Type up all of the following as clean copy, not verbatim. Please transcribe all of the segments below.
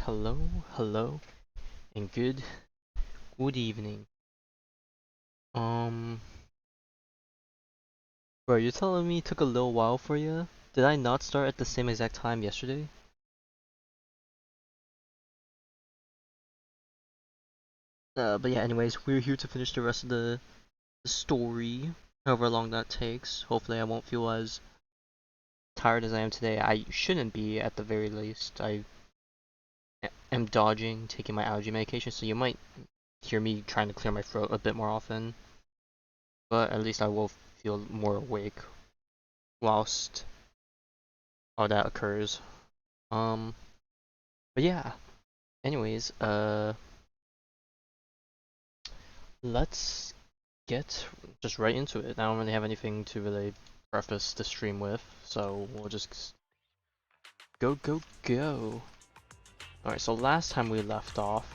hello, and good evening. Um, bro, you're telling me it took a little while for you? Did I not start at the same exact time yesterday? But yeah, anyways, we're here to finish the rest of the story, however long that takes. Hopefully I won't feel as tired as I am today. I shouldn't be at the very least. I am dodging taking my allergy medication, so you might hear me trying to clear my throat a bit more often. But at least I will feel more awake whilst all that occurs. Um, but yeah. Anyways, let's get just right into it. I don't really have anything to really preface the stream with, so we'll just go. Alright, so last time we left off,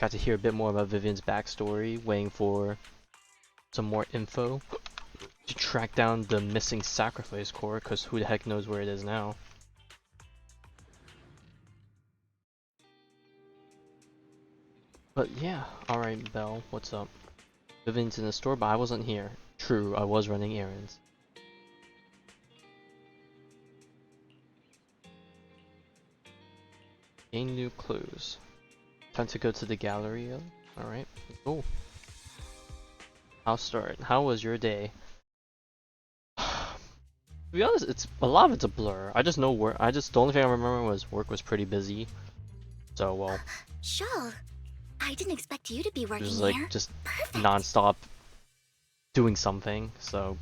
got to hear a bit more about Vivian's backstory, waiting for some more info to track down the missing sacrifice core, because who the heck knows where it is now. But yeah, alright Belle, what's up? Vivian's in the store, but I wasn't here. True, I was running errands. Gain new clues. Time to go to the gallery. Alright, cool. I'll start. How was your day? To be honest, it's a lot of it's a blur. I just know work. The only thing I remember was work was pretty busy. So well, Sure. I didn't expect you to be it working was like here. just Perfect. non-stop doing something. So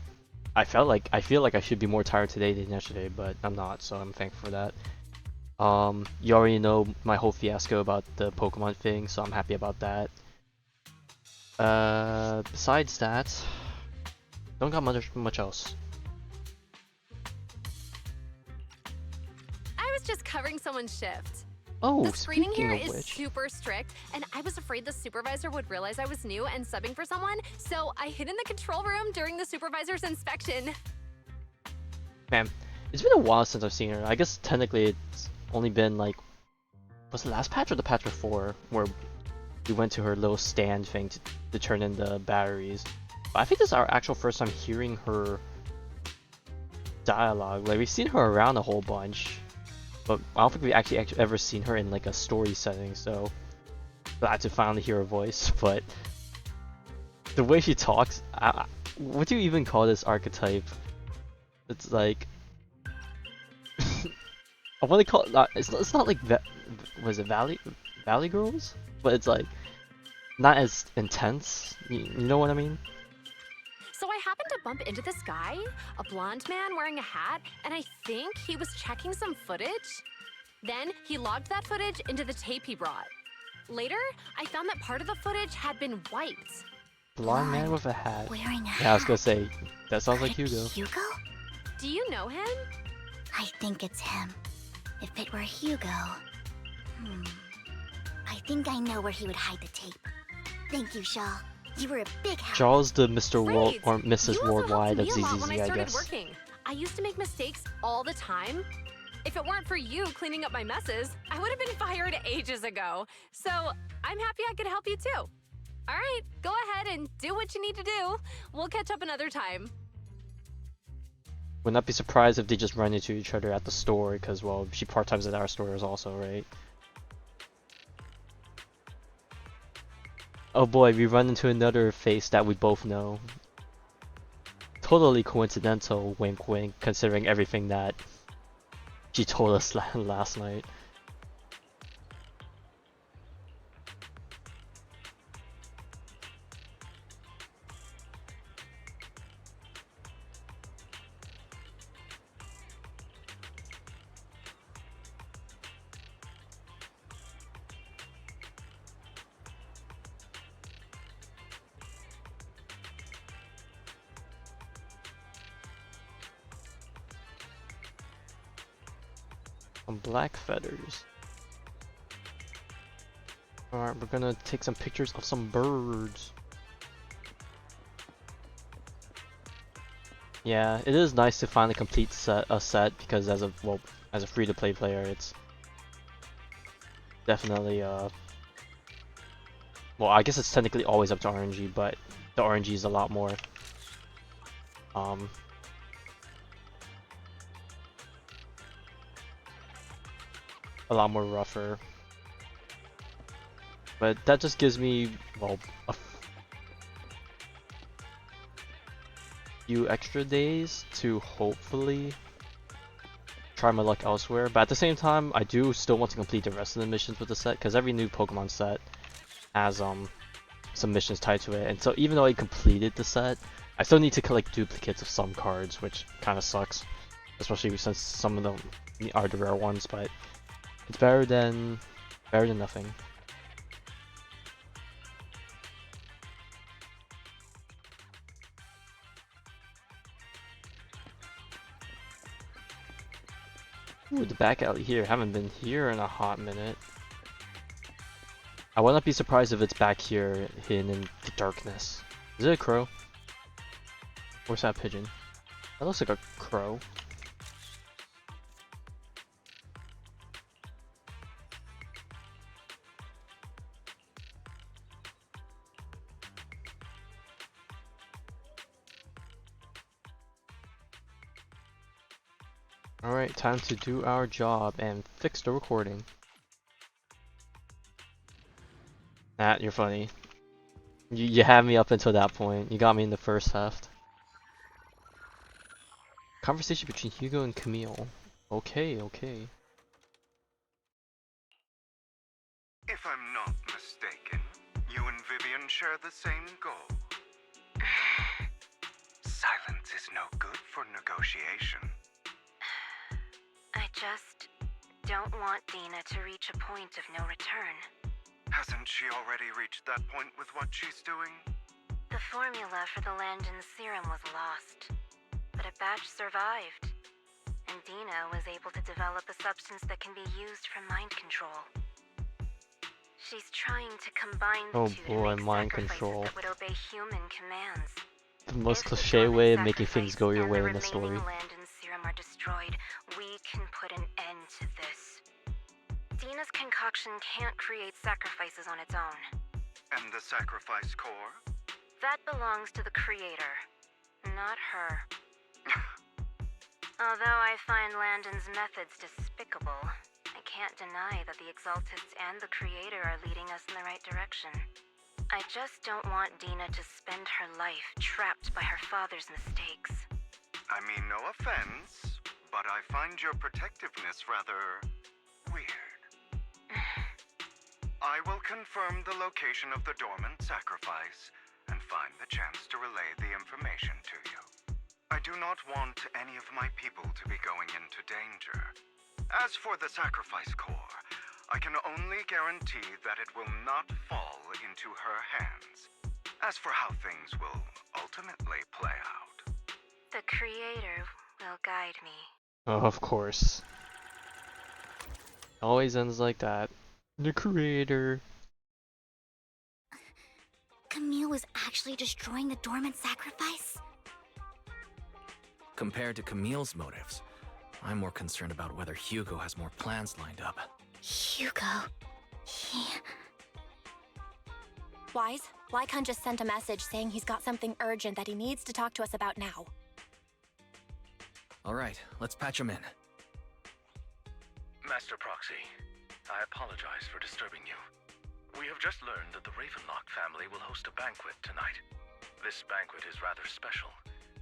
I feel like I should be more tired today than yesterday, but I'm not. So I'm thankful for that. You already know my whole fiasco about the Pokemon thing, so I'm happy about that. Besides that, don't got much else. I was just covering someone's shift. Oh, The screening speaking here of is which, super strict, and I was afraid the supervisor would realize I was new and subbing for someone, so I hid in the control room during the supervisor's inspection. man, it's been a while since I've seen her. I guess technically it's only been like, was the last patch or the patch before, where we went to her little stand thing to turn in the batteries. But I think this is our actual first time hearing her dialogue. Like, we've seen her around a whole bunch, but I don't think we've actually ever seen her in like a story setting, so glad to finally hear her voice. But the way she talks, what do you even call this archetype? It's like, I want to call it, it's not like, was it Valley Girls? But it's like, not as intense, you know what I mean? So I happened to bump into this guy, a blonde man wearing a hat, and I think he was checking some footage. Then he logged that footage into the tape he brought. Later, I found that part of the footage had been wiped. Blonde man with a hat. Wearing a Yeah, I was gonna hat. say, that sounds like Could it be Hugo. Hugo? Do you know him? I think it's him. If it were Hugo... I think I know where he would hide the tape. Thank you, Shaw. You were a big help. Charles the Mr. World Great. or Mrs. You also Worldwide helped of me a lot when ZZZ, I I started guess. working. I used to make mistakes all the time. If it weren't for you cleaning up my messes, I would have been fired ages ago. So I'm happy I could help you too. All right, go ahead and do what you need to do. We'll catch up another time. Would not be surprised if they just run into each other at the store, because, well, she part-times at our stores also, right? Oh boy, we run into another face that we both know. Totally coincidental, wink wink, considering everything that she told us last night. Some black feathers. Alright, we're gonna take some pictures of some birds. Yeah, it is nice to finally complete a set because as a free-to-play player, it's definitely well, I guess it's technically always up to RNG, but the RNG is um a lot more rougher. But that just gives me, well, a few extra days to hopefully try my luck elsewhere. But at the same time, I do still want to complete the rest of the missions with the set, because every new Pokemon set has some missions tied to it. And so even though I completed the set, I still need to collect duplicates of some cards, which kind of sucks, especially since some of them are the rare ones. But it's better than nothing. Ooh, the back alley here. Haven't been here in a hot minute. I would not be surprised if it's back here hidden in the darkness. Is it a crow? Where's that pigeon? That looks like a crow. Alright, time to do our job and fix the recording. Nat, you're funny. You had me up until that point. You got me in the first half. Conversation between Hugo and Camille. Okay, okay. If I'm not mistaken, you and Vivian share the same goal. Silence is no good for negotiation. I just don't want Dina to reach a point of no return. Hasn't she already reached that point with what she's doing? The formula for the Landon serum was lost, but a batch survived, and Dina was able to develop a substance that can be used for mind control. She's trying to combine the two boy, to make mind sacrifices control. that would obey human commands. The most If the cliche dormant way of making things sacrifice go your and way the in the story. remaining Landon serum are destroyed, we can put an end to this. Dina's concoction can't create sacrifices on its own. And the sacrifice core? That belongs to the creator, not her. Although I find Landon's methods despicable, I can't deny that the Exaltists and the creator are leading us in the right direction. I just don't want Dina to spend her life trapped by her father's mistakes. I mean, no offense, but I find your protectiveness rather weird. I will confirm the location of the dormant sacrifice and find the chance to relay the information to you. I do not want any of my people to be going into danger. As for the sacrifice core, I can only guarantee that it will not fall into her hands. As for how things will ultimately play out, The creator will guide me. Oh, of course. Always ends like that. The creator. Camille was actually destroying the dormant sacrifice? Compared to Camille's motives, I'm more concerned about whether Hugo has more plans lined up. Hugo... Wise, Lycon just sent a message saying he's got something urgent that he needs to talk to us about now. Alright, let's patch him in. Master Proxy, I apologize for disturbing you. We have just learned that the Ravenlock family will host a banquet tonight. This banquet is rather special,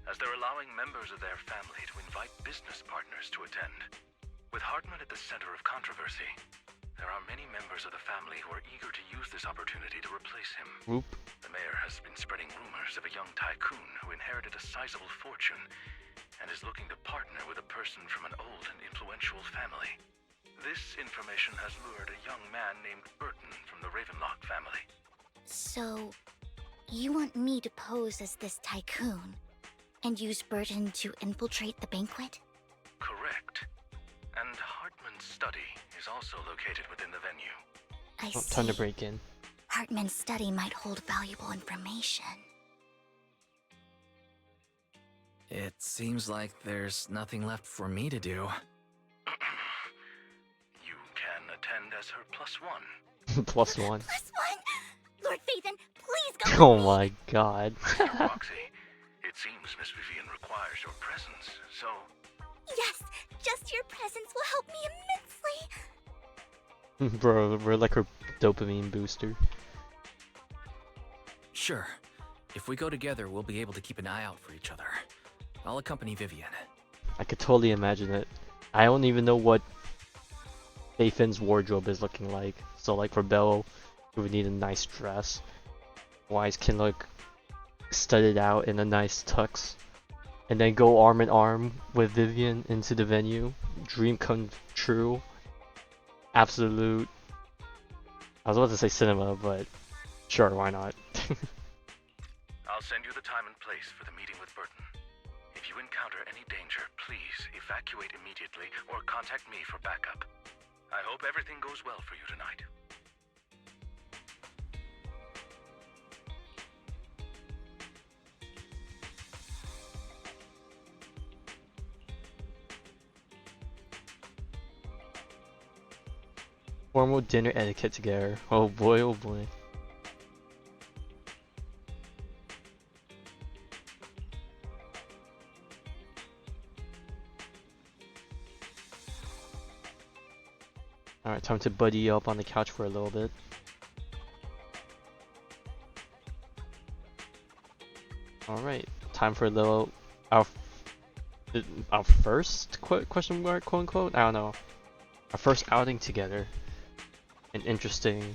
as they're allowing members of their family to invite business partners to attend. With Hartman at the center of controversy, there are many members of the family who are eager to use this opportunity to replace him. Whoop. The mayor has been spreading rumors of a young tycoon who inherited a sizable fortune and is looking to partner with a person from an old and influential family. This information has lured a young man named Burton from the Ravenlock family. So, you want me to pose as this tycoon and use Burton to infiltrate the banquet? Correct. And Hartman's study is also located within the venue. I Oh, see. time to break in. Hartman's study might hold valuable information. It seems like there's nothing left for me to do. You can attend as her +1. +1. +1! Lord Phaethon, please go with Oh me! my god. Thank you, Roxy. It seems Miss Vivian requires your presence, so... Yes, just your presence will help me immensely! Bro, we're like her dopamine booster. Sure. If we go together, we'll be able to keep an eye out for each other. I'll accompany Vivian. I could totally imagine it. I don't even know what Phaethon's wardrobe is looking like. So like for Bello, we would need a nice dress. Wise can look studded out in a nice tux. And then go arm in arm with Vivian into the venue. Dream come true. Absolute. I was about to say cinema, but sure, why not? I'll send you the time and place for the meeting with Burton. If you encounter any danger, please evacuate immediately or contact me for backup. I hope everything goes well for you tonight. Formal dinner etiquette together. Oh boy, oh boy. Alright, time to buddy up on the couch for a little bit. Alright, time for a little our first question mark quote unquote? I don't know. Our first outing together. An interesting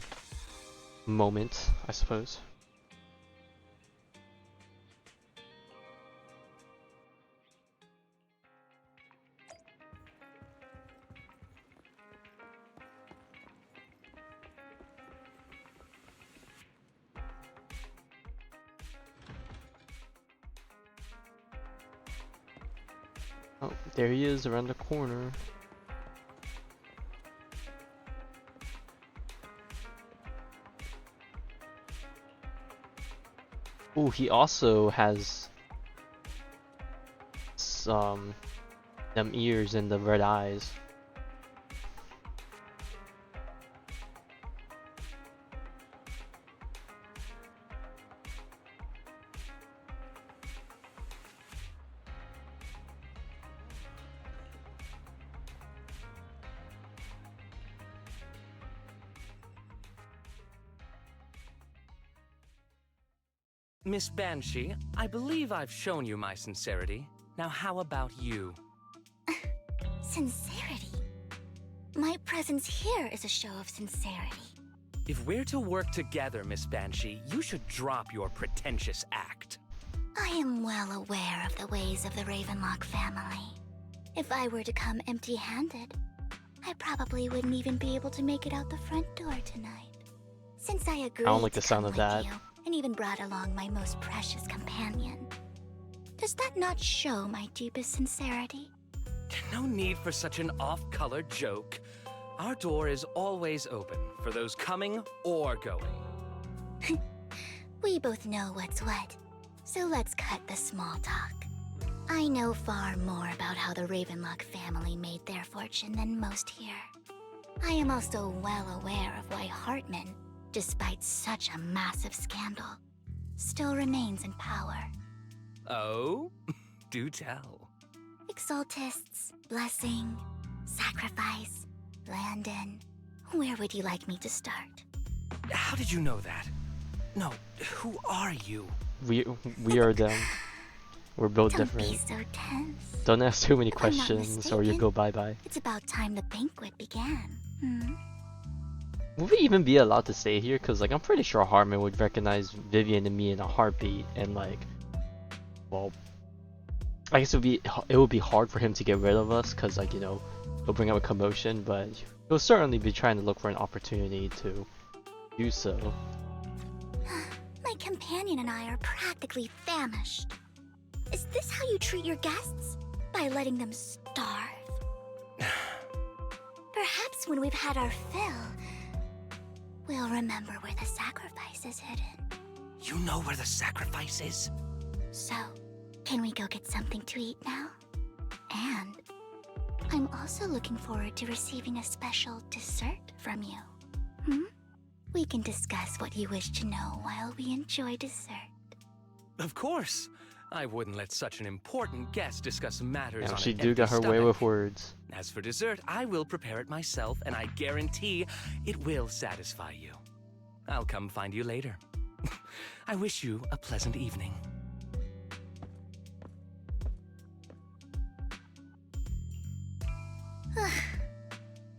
moment, I suppose. Oh, there he is around the corner. Ooh, he also has some them ears and the red eyes. Miss Banshee, I believe I've shown you my sincerity. Now how about you? Sincerity? My presence here is a show of sincerity. If we're to work together, Miss Banshee, you should drop your pretentious act. I am well aware of the ways of the Ravenlock family. If I were to come empty-handed, I probably wouldn't even be able to make it out the front door tonight. Since I agreed I don't like the to sound come of with that. you, and even brought along my most precious companion. Does that not show my deepest sincerity? No need for such an off-color joke. Our door is always open for those coming or going. We both know what's what, so let's cut the small talk. I know far more about how the Ravenlock family made their fortune than most here. I am also well aware of why Hartman, despite such a massive scandal, still remains in power. Oh? Do tell. Exaltists, blessing, sacrifice, Landon. Where would you like me to start? How did you know that? No, who are you? We are them. We're both Don't be different. so tense. Don't ask too many If I'm not questions or you mistaken, go bye-bye. It's about time the banquet began. Would we even be allowed to stay here? Cause like I'm pretty sure Hartman would recognize Vivian and me in a heartbeat, and like, well, I guess it would be hard for him to get rid of us, cause like, you know, he'll bring up a commotion, but he'll certainly be trying to look for an opportunity to do so. My companion and I are practically famished. Is this how you treat your guests? By letting them starve? Perhaps when we've had our fill, we'll remember where the sacrifice is hidden. You know where the sacrifice is? So, can we go get something to eat now? And I'm also looking forward to receiving a special dessert from you. We can discuss what you wish to know while we enjoy dessert. Of course. I wouldn't let such an important guest discuss matters Yeah, on she an do empty got her way stomach. with words. As for dessert, I will prepare it myself, and I guarantee it will satisfy you. I'll come find you later. I wish you a pleasant evening.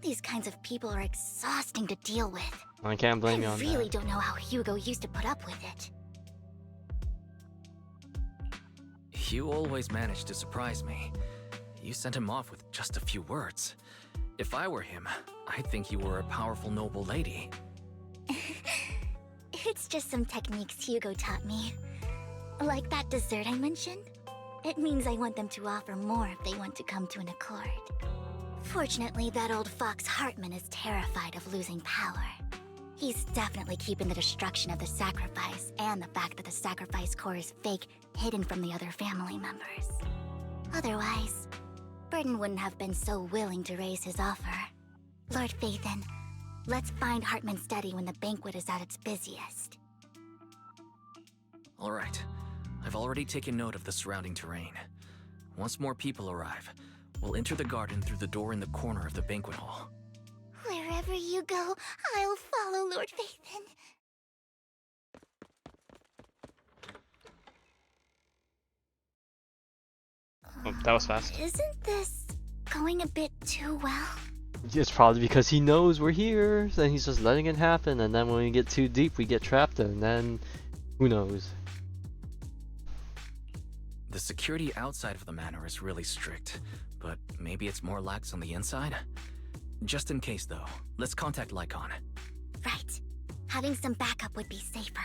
These kinds of people are exhausting to deal with. I can't blame you I on really that. don't know how Hugo used to put up with it. You always manage to surprise me. You sent him off with just a few words. If I were him, I'd think you were a powerful noble lady. It's just some techniques Hugo taught me. Like that dessert I mentioned. It means I want them to offer more if they want to come to an accord. Fortunately, that old fox Hartman is terrified of losing power. He's definitely keeping the destruction of the sacrifice and the fact that the sacrifice core is fake hidden from the other family members. Otherwise, Burden wouldn't have been so willing to raise his offer. Lord Phaethon, let's find Hartman's study when the banquet is at its busiest. All right. I've already taken note of the surrounding terrain. Once more people arrive, we'll enter the garden through the door in the corner of the banquet hall. Wherever you go, I'll follow, Lord Phaethon. Oh, that was fast. Isn't this going a bit too well? It's probably because he knows we're here, and he's just letting it happen, and then when we get too deep, we get trapped, and then who knows? The security outside of the manor is really strict, but maybe it's more lax on the inside? Just in case, though, let's contact Lycon. Right. Having some backup would be safer.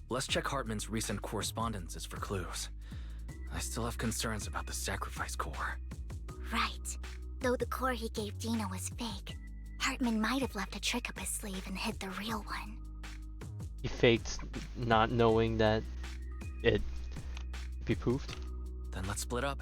Let's check Hartman's recent correspondences for clues. I still have concerns about the sacrifice core. Right. Though the core he gave Dina was fake, Hartman might have left a trick up his sleeve and hid the real one. He faked not knowing that it'd be poofed. Then let's split up.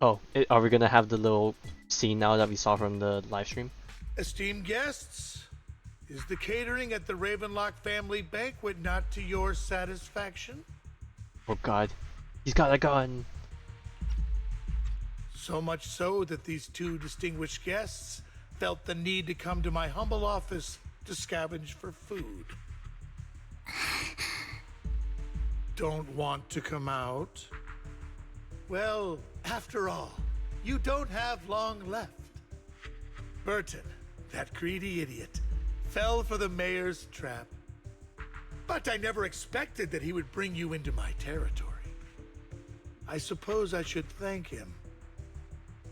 Oh, are we gonna have the little scene now that we saw from the live stream? Esteemed guests, is the catering at the Ravenlock family banquet not to your satisfaction? Oh god, he's got a gun. So much so that these two distinguished guests felt the need to come to my humble office to scavenge for food. Don't want to come out? Well, after all, you don't have long left. Burton, that greedy idiot, fell for the mayor's trap. But I never expected that he would bring you into my territory. I suppose I should thank him.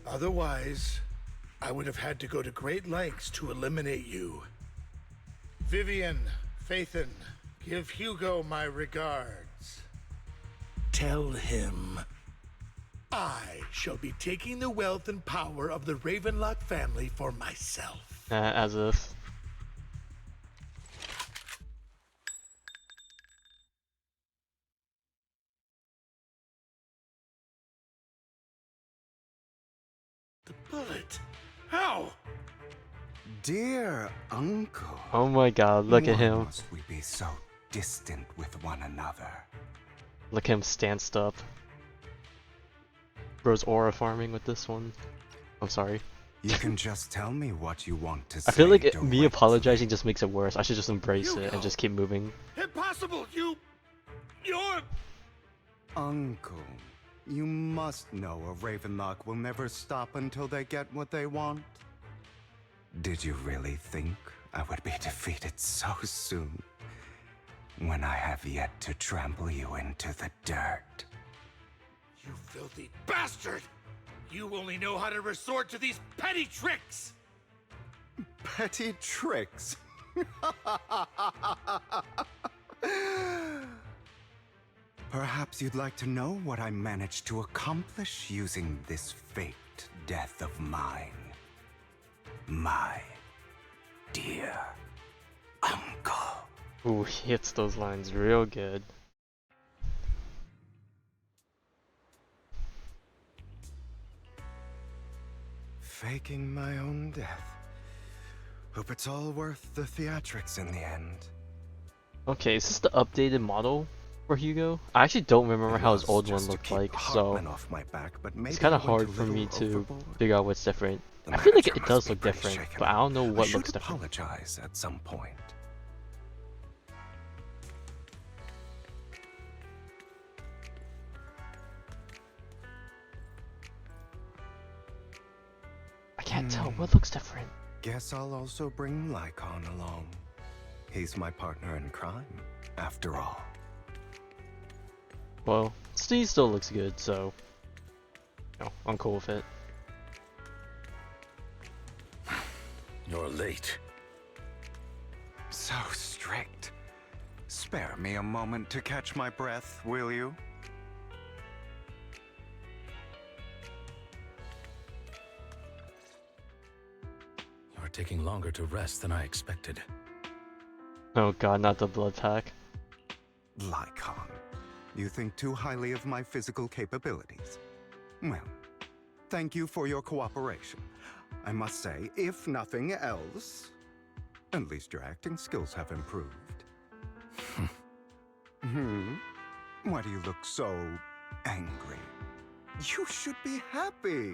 Otherwise, I would have had to go to great lengths to eliminate you. Vivian, Phaethon, give Hugo my regards. Tell him I shall be taking the wealth and power of the Ravenlock family for myself. As if. The bullet? How? Dear uncle. Oh my god, look at why him. must we be so distant with one another? Look at him stanced up. Bro's aura farming with this one. I'm sorry. You can just tell me what you want to say. I feel like me directly. apologizing just makes it worse. I should just embrace it Hugo! and just keep moving. Impossible! You're... Uncle, you must know a Ravenlock will never stop until they get what they want. Did you really think I would be defeated so soon? When I have yet to trample you into the dirt. You filthy bastard! You only know how to resort to these petty tricks! Petty tricks. Perhaps you'd like to know what I managed to accomplish using this faked death of mine. My dear uncle. Ooh, he hits those lines real good. Faking my own death. Hope it's all worth the theatrics in the end. Okay, is this the updated model for Hugo? I actually don't remember It how his was old one just to looked keep like, so Hartman off my back, but maybe it's kind I of went hard a for me little to overboard. figure out what's different. The I feel like manager it must does be look pretty different, shaken but I up. don't know what I looks should different. apologize at some point. I can't tell what looks different. Guess I'll also bring Lycon along. He's my partner in crime, after all. Well, Steve still looks good, so no, I'm cool with it. You're late. So strict. Spare me a moment to catch my breath, will you? You're taking longer to rest than I expected. Oh god, not the blood pack. Lycon, you think too highly of my physical capabilities. Well, thank you for your cooperation. I must say, if nothing else, at least your acting skills have improved. Why do you look so angry? You should be happy.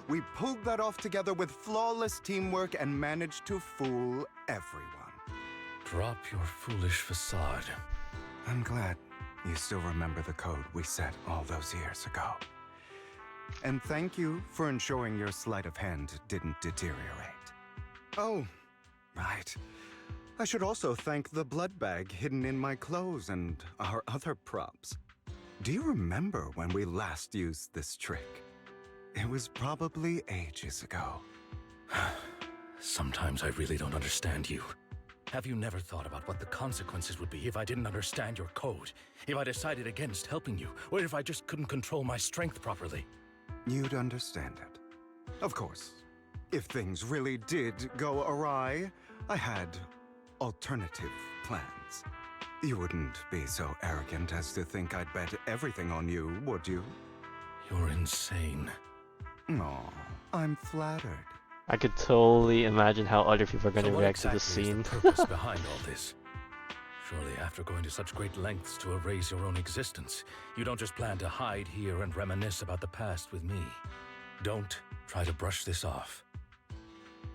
We pulled that off together with flawless teamwork and managed to fool everyone. Drop your foolish facade. I'm glad you still remember the code we set all those years ago. And thank you for ensuring your sleight of hand didn't deteriorate. Oh, right. I should also thank the blood bag hidden in my clothes and our other props. Do you remember when we last used this trick? It was probably ages ago. Sometimes I really don't understand you. Have you never thought about what the consequences would be if I didn't understand your code? If I decided against helping you? Or if I just couldn't control my strength properly? You'd understand it. Of course, if things really did go awry, I had alternative plans. You wouldn't be so arrogant as to think I'd bet everything on you, would you? You're insane. Aw, I'm flattered. I could totally imagine how other people are going So to what react to exactly this is scene. the purpose behind all this? Surely after going to such great lengths to erase your own existence, you don't just plan to hide here and reminisce about the past with me. Don't try to brush this off.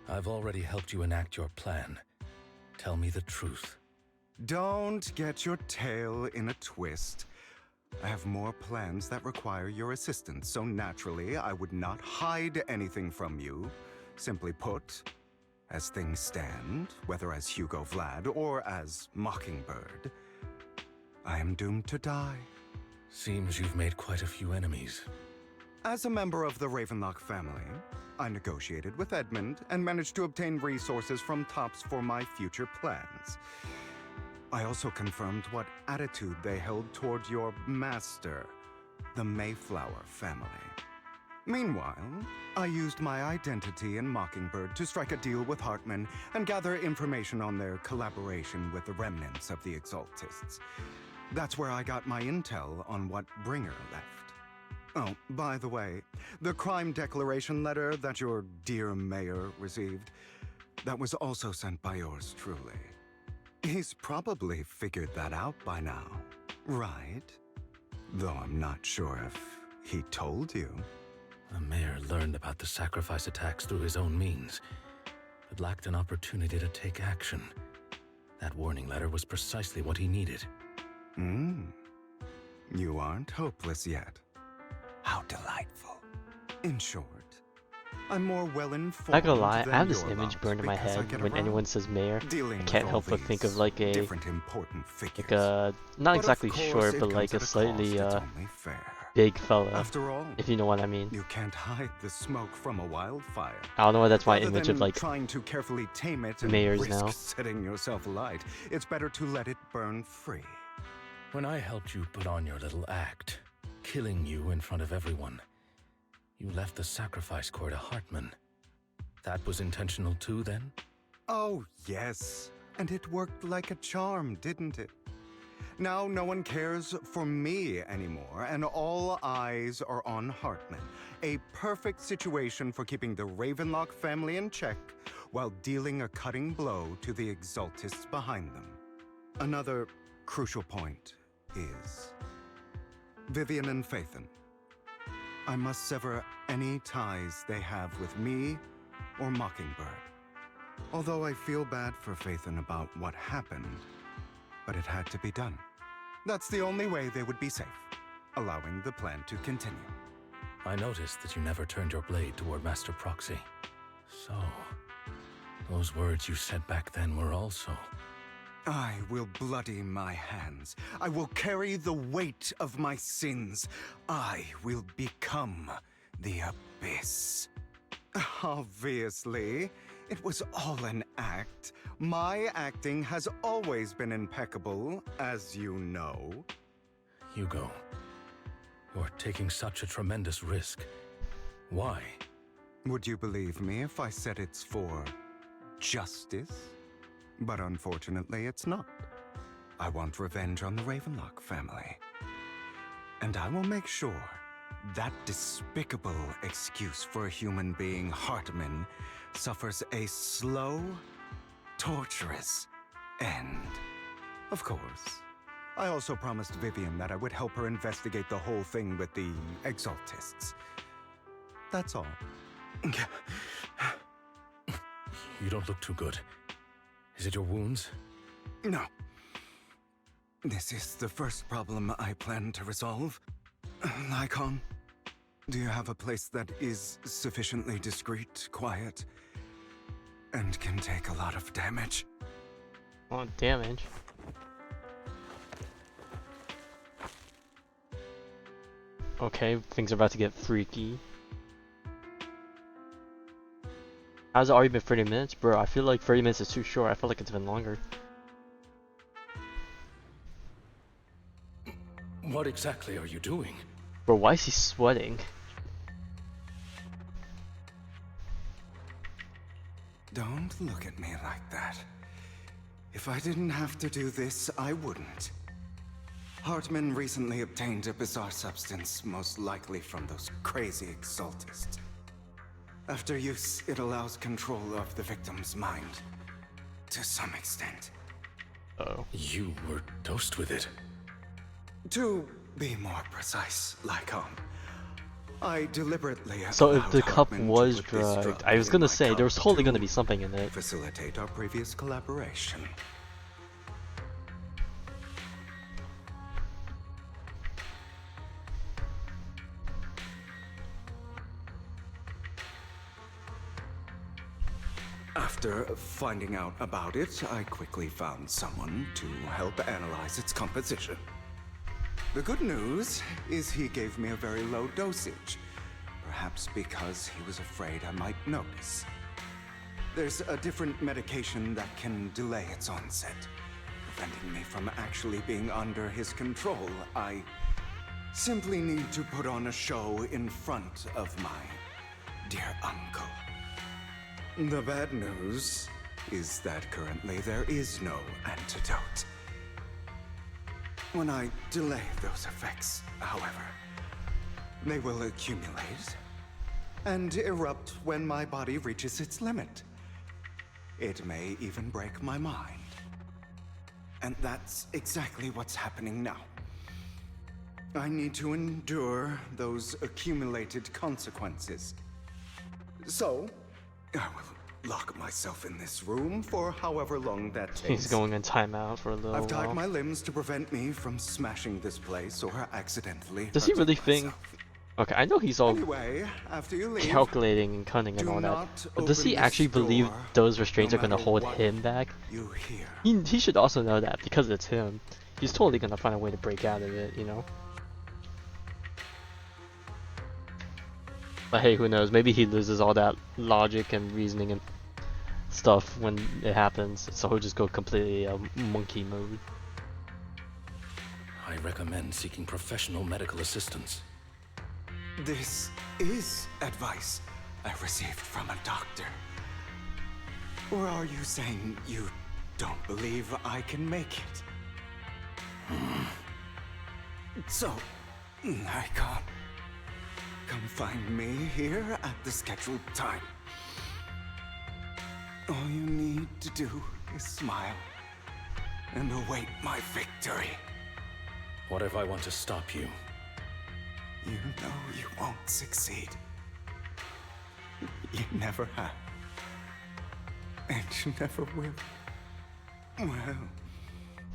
I've already helped you enact your plan. Tell me the truth. Don't get your tail in a twist. I have more plans that require your assistance, so naturally I would not hide anything from you. Simply put, as things stand, whether as Hugo Vlad or as Mockingbird, I am doomed to die. Seems you've made quite a few enemies. As a member of the Ravenlock family, I negotiated with Edmund and managed to obtain resources from Tops for my future plans. I also confirmed what attitude they held toward your master, the Mayflower family. Meanwhile, I used my identity in Mockingbird to strike a deal with Hartman and gather information on their collaboration with the remnants of the Exaltists. That's where I got my intel on what Bringer left. Oh, by the way, the crime declaration letter that your dear mayor received, that was also sent by yours truly. He's probably figured that out by now, right? Though I'm not sure if he told you. The mayor learned about the sacrifice attacks through his own means, but lacked an opportunity to take action. That warning letter was precisely what he needed. You aren't hopeless yet. How delightful. In short, I'm more well-informed. Not gonna lie, than I have this your image lot burned in my because I head get when around anyone says mayor. dealing I with can't all help but think of these like a different important figures. like a not But exactly of course, short, it but like comes a at a slightly cost, it's only fair. big fella, After all, if you know what I mean. you can't hide the smoke from a wildfire. I don't know why that's my Rather image than of like trying to carefully tame it and mayors risk now. setting yourself alight, it's better to let it burn free. When I helped you put on your little act, killing you in front of everyone, you left the sacrifice core to Hartman. That was intentional too, then? Oh, yes. And it worked like a charm, didn't it? Now no one cares for me anymore, and all eyes are on Hartman. A perfect situation for keeping the Ravenlock family in check while dealing a cutting blow to the Exaltists behind them. Another crucial point is Vivian and Phaethon. I must sever any ties they have with me or Mockingbird. Although I feel bad for Phaethon about what happened, but it had to be done. That's the only way they would be safe, allowing the plan to continue. I noticed that you never turned your blade toward Master Proxy. So, those words you said back then were also... I will bloody my hands. I will carry the weight of my sins. I will become the Abyss. Obviously, it was all an act. My acting has always been impeccable, as you know. Hugo, you're taking such a tremendous risk. Why? Would you believe me if I said it's for justice? But unfortunately, it's not. I want revenge on the Ravenlock family. And I will make sure that despicable excuse for a human being, Hartman, suffers a slow, torturous end. Of course. I also promised Vivian that I would help her investigate the whole thing with the Exaltists. That's all. You don't look too good. Is it your wounds? No. This is the first problem I plan to resolve. Lycon, do you have a place that is sufficiently discreet, quiet, and can take a lot of damage? Oh, damage. Okay, things are about to get freaky. How's it already been 30 minutes? Bro, I feel like 30 minutes is too short. I feel like it's been longer. What exactly are you doing? Bro, why is he sweating? Don't look at me like that. If I didn't have to do this, I wouldn't. Hartman recently obtained a bizarre substance, most likely from those crazy Exaltists. After use, it allows control of the victim's mind. To some extent. Uh-oh. You were dosed with it. To be more precise, Lycon, I deliberately So if allowed the cup Hartman to was put this drugged, drug I was in gonna my say, cup there was totally gonna to be something in it. facilitate our previous collaboration. After finding out about it, I quickly found someone to help analyze its composition. The good news is he gave me a very low dosage, perhaps because he was afraid I might notice. There's a different medication that can delay its onset, preventing me from actually being under his control. I simply need to put on a show in front of my dear uncle. The bad news is that currently there is no antidote. When I delay those effects, however, they will accumulate and erupt when my body reaches its limit. It may even break my mind. And that's exactly what's happening now. I need to endure those accumulated consequences. So, I will lock myself in this room for however long that takes. He's going in timeout for a little I've tied while. my limbs to prevent me from smashing this place or accidentally Does he hurting really think? myself. Okay, I know he's all Anyway, after you leave, calculating and cunning and do all that, not but does he open this actually believe door, those restraints no are gonna matter hold what him back? you hear. He should also know that because it's him. He's totally gonna find a way to break out of it, you know? But hey, who knows? Maybe he loses all that logic and reasoning and stuff when it happens, so he'll just go completely monkey mode. I recommend seeking professional medical assistance. This is advice I received from a doctor. Or are you saying you don't believe I can make it? So, I can't. Come find me here at the scheduled time. All you need to do is smile and await my victory. What if I want to stop you? You know you won't succeed. You never have. And you never will. Well,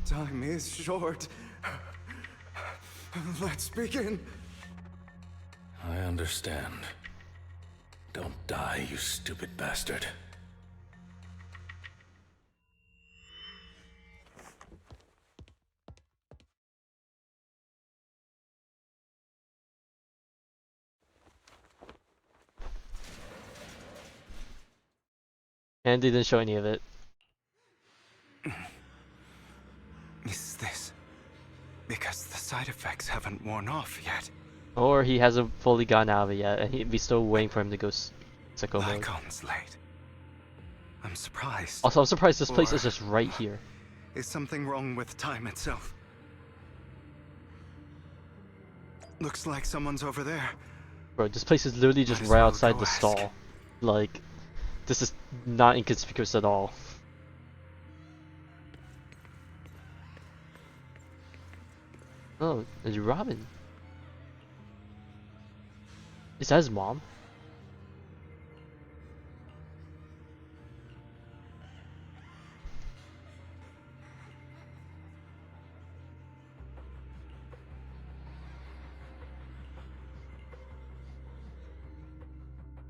time is short. Let's begin. I understand. Don't die, you stupid bastard. And they didn't show any of it. Is this because the side effects haven't worn off yet? Or he hasn't fully gone out of it yet, and we're still waiting for him to go sicko mode. Lycon's late. I'm surprised. Also, I'm surprised this place Or is just right here. Is something wrong with time itself? Looks like someone's over there. Bro, this place is literally just Might as right well outside go the ask. stall. Like, this is not inconspicuous at all. Oh, it's Robin. Is that his mom?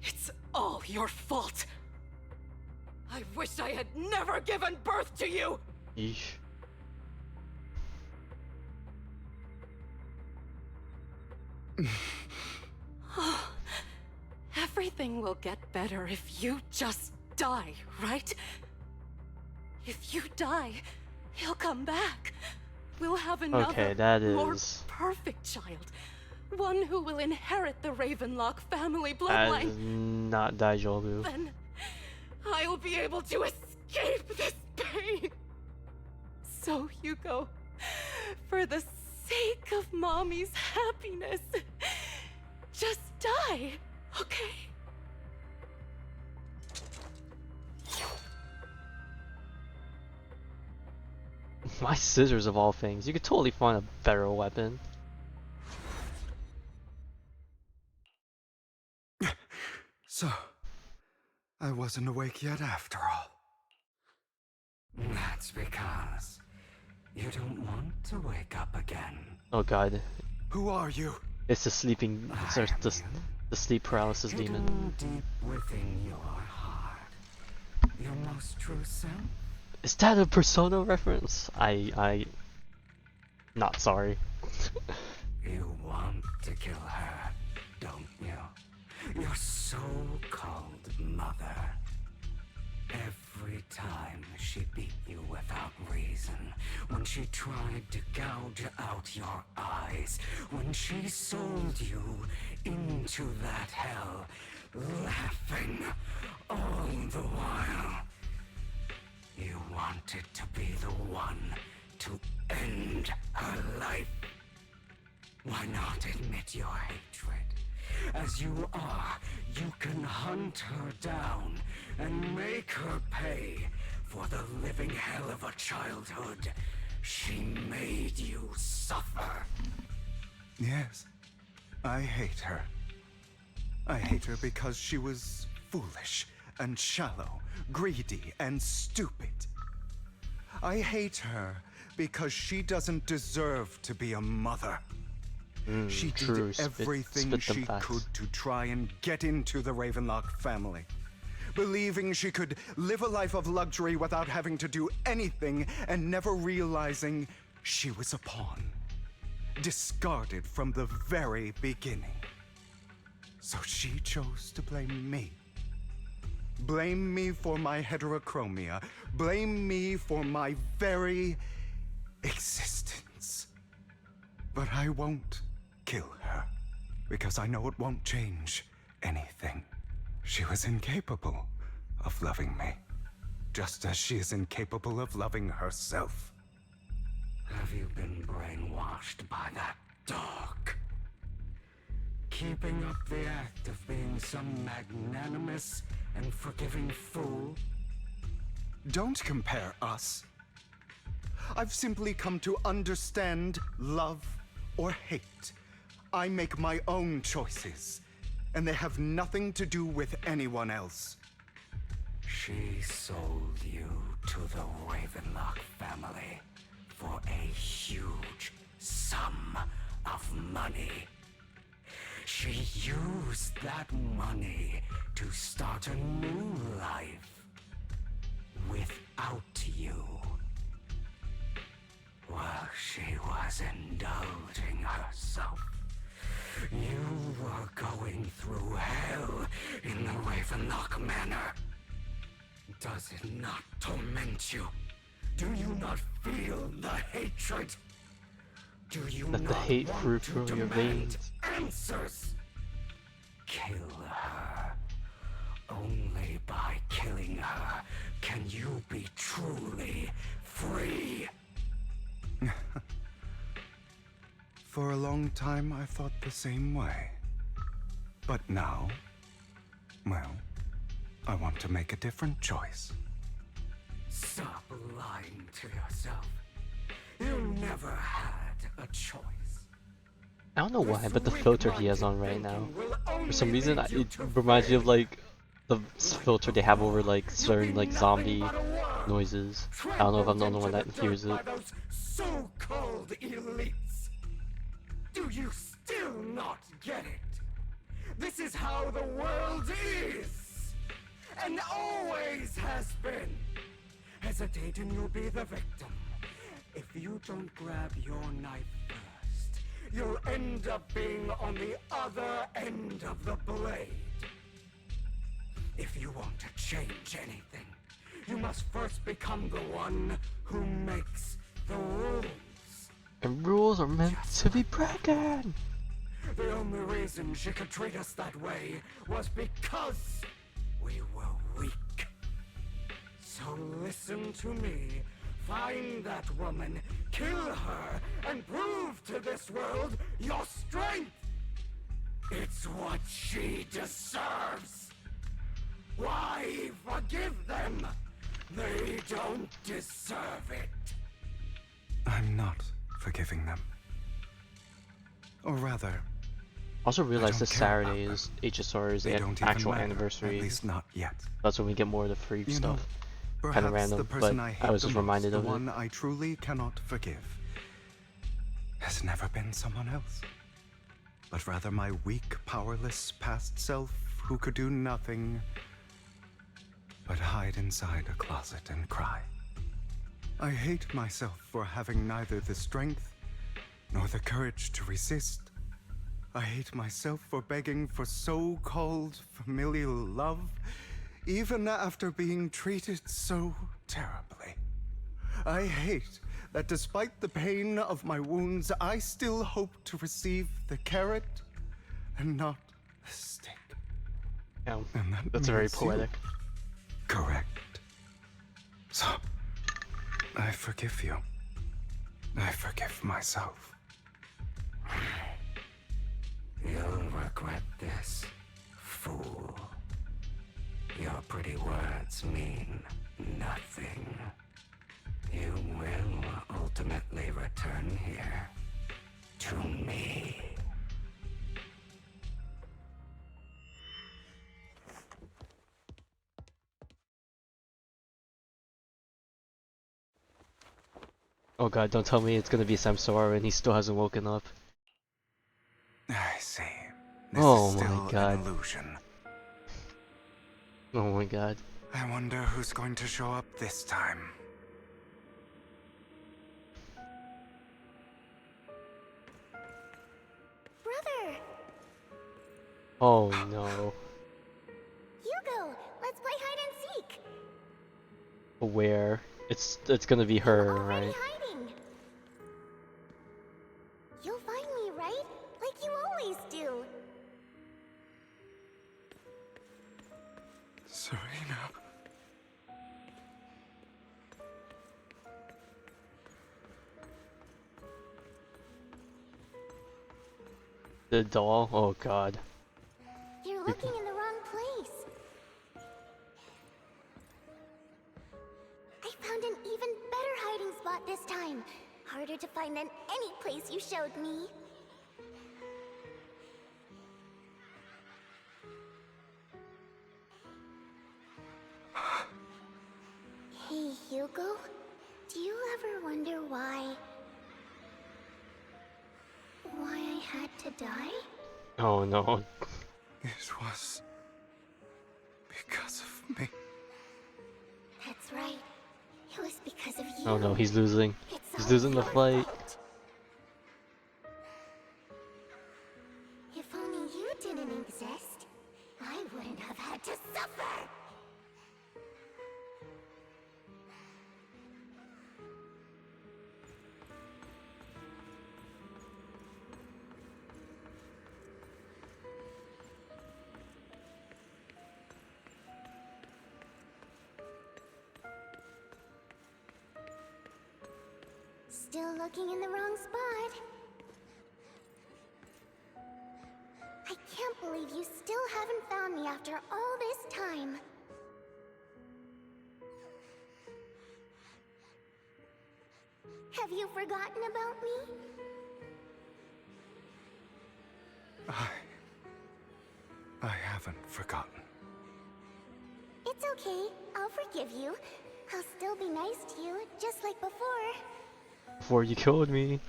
It's all your fault. I wish I had never given birth to you. Yeesh. Everything will get better if you just die, right? If you die, he'll come back. We'll have another, Okay, that more is... perfect child. One who will inherit the Ravenlock family That bloodline. is not Daijobu. Then I'll be able to escape this pain. So, Hugo, for the sake of Mommy's happiness, just die, okay? My scissors of all things. You could totally find a better weapon. So, I wasn't awake yet after all. That's because you don't want to wake up again. Oh god. Who are you? It's the sleeping... Sorry, the sleep paralysis demon. Hidden deep within your heart. Your most true self. Is that a Persona reference? Not sorry. You want to kill her, don't you? Your so-called mother. Every time she beat you without reason, when she tried to gouge out your eyes, when she sold you into that hell, laughing all the while. You wanted to be the one to end her life. Why not admit your hatred? As you are, you can hunt her down and make her pay for the living hell of a childhood she made you suffer. Yes, I hate her. I hate her because she was foolish and shallow, greedy and stupid. I hate her because she doesn't deserve to be a mother. She true. did everything Spit them she facts. could to try and get into the Ravenlock family, believing she could live a life of luxury without having to do anything and never realizing she was a pawn, discarded from the very beginning. So she chose to blame me. Blame me for my heterochromia. Blame me for my very existence. But I won't kill her, because I know it won't change anything. She was incapable of loving me. just as she is incapable of loving herself. Have you been brainwashed by that dog? Keeping up the act of being some magnanimous and forgiving fool? Don't compare us. I've simply come to understand love or hate. I make my own choices, and they have nothing to do with anyone else. She sold you to the Ravenlock family for a huge sum of money. She used that money to start a new life without you. While she was indulging herself, you were going through hell in the Ravenlock Manor. Does it not torment you? Do you not feel the hatred? Do you Let not the hate want fruit to through your demand veins. answers? Kill her. Only by killing her can you be truly free. For a long time, I thought the same way. But now, well, I want to make a different choice. Stop lying to yourself. You never had a choice. I don't know why, but the filter he has on right now, for some reason, it reminds me of like the filter they have over like certain like zombie noises. I don't know if I'm the only one that hears it. Those so-called elites. Do you still not get it? This is how the world is, and always has been. Hesitate and you'll be the victim. If you don't grab your knife first, you'll end up being on the other end of the blade. If you want to change anything, you must first become the one who makes the rules. And rules are meant to be broken! The only reason she could treat us that way was because we were weak. So listen to me. Find that woman, kill her, and prove to this world your strength! It's what she deserves! Why forgive them? They don't deserve it! I'm not forgiving them. Or rather, Also realized don't this care about Saturday them. is HSR's They don't even actual matter, anniversary. at least not yet. That's when we get more of the free You stuff. know, Kind perhaps of random, the person but I I hate was the just most, reminded the of it. one I truly cannot forgive, has never been someone else, but rather my weak, powerless past self who could do nothing but hide inside a closet and cry. I hate myself for having neither the strength nor the courage to resist. I hate myself for begging for so-called familial love, even after being treated so terribly. I hate that despite the pain of my wounds, I still hope to receive the carrot and not the stick. Yeah, And that that's very means you. poetic. Correct. So, I forgive you. I forgive myself. You'll regret this, fool. Your pretty words mean nothing. You will ultimately return here to me. Oh god, don't tell me it's gonna be Samsora and he still hasn't woken up. I see. This Oh is my still god. an illusion. Oh my god. I wonder who's going to show up this time. Brother! Oh no. Hugo! Let's play hide and seek! Where? It's gonna be her, Already right? hiding! You'll find me, right? Like you always do! Serena. The doll? Oh god. You're looking in the wrong place. I found an even better hiding spot this time. Harder to find than any place you showed me. Hey, Hugo. Do you ever wonder why I had to die? Oh no. It was because of me. That's right. It was because of you. Oh no, he's losing. It's He's all losing the your fight. fault. If only you didn't exist, I wouldn't have had to suffer. Still looking in the wrong spot. I can't believe you still haven't found me after all this time. Have you forgotten about me? I haven't forgotten. It's okay. I'll forgive you. I'll still be nice to you, just like before. Before you killed me.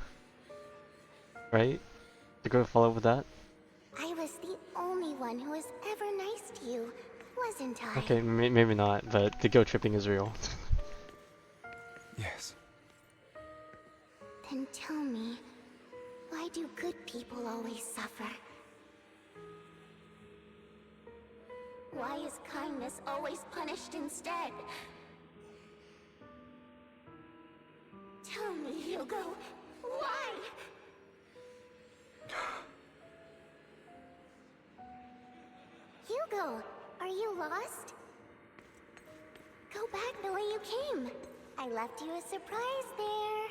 Right? You're gonna follow up with that? I was the only one who was ever nice to you, wasn't I? Okay, maybe not, but the guilt tripping is real. Yes. Then tell me, why do good people always suffer? Why is kindness always punished instead? Tell me, Hugo, why? Hugo, are you lost? Go back the way you came. I left you a surprise there.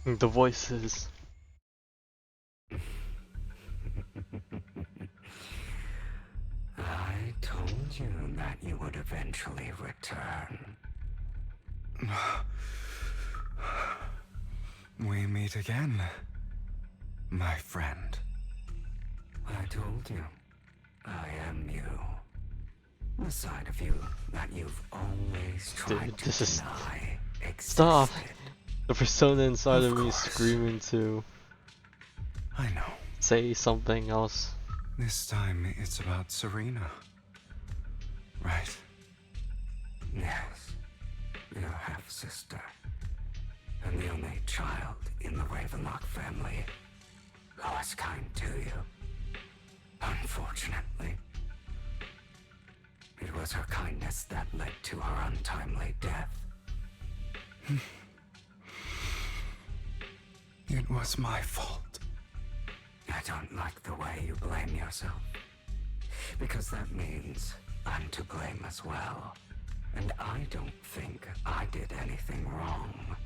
The voices. I told you that you would eventually return. We meet again, my friend. I told you, I am you. The side of you that you've always tried Dude, to this is... deny existed. Stop! The persona inside Of of me is course. screaming to I know. say something else. This time it's about Serena. Right? Yes, your half-sister. And the only child in the Ravenlock family who was kind to you. Unfortunately, it was her kindness that led to her untimely death. It was my fault. I don't like the way you blame yourself. Because that means I'm to blame as well. And I don't think I did anything wrong.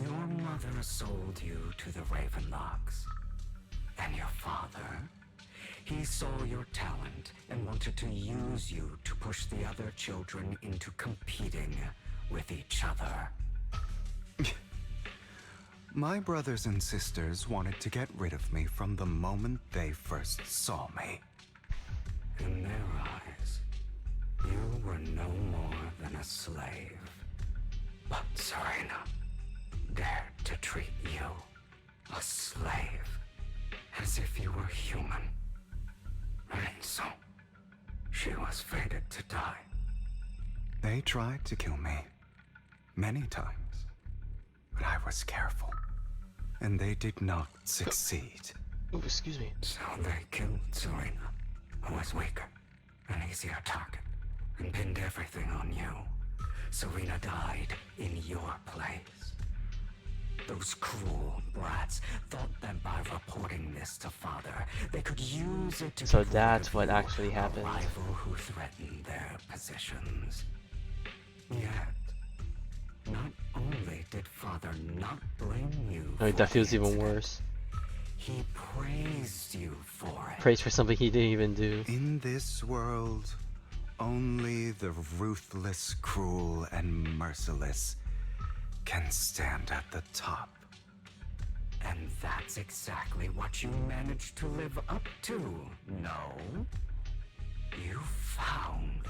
Your mother sold you to the Ravenlocks. And your father, he saw your talent and wanted to use you to push the other children into competing with each other. My brothers and sisters wanted to get rid of me from the moment they first saw me. In their eyes, you were no more than a slave. But Serena dared to treat you, a slave, as if you were human. And so, she was fated to die. They tried to kill me many times, but I was careful, and they did not succeed. Ooh, excuse me. So they killed Serena, who was weaker, an easier target, and pinned everything on you. Serena died in your place. Those cruel brats thought that by reporting this to Father, they could use it to So get rid that's of what you, actually happened. a rival who threatened their positions. Yet, not only did Father not blame you No, for that feels the even incident, worse. he praised you for it. Praise for something he didn't even do. In this world, only the ruthless, cruel, and merciless can stand at the top. And that's exactly what you managed to live up to, no? You found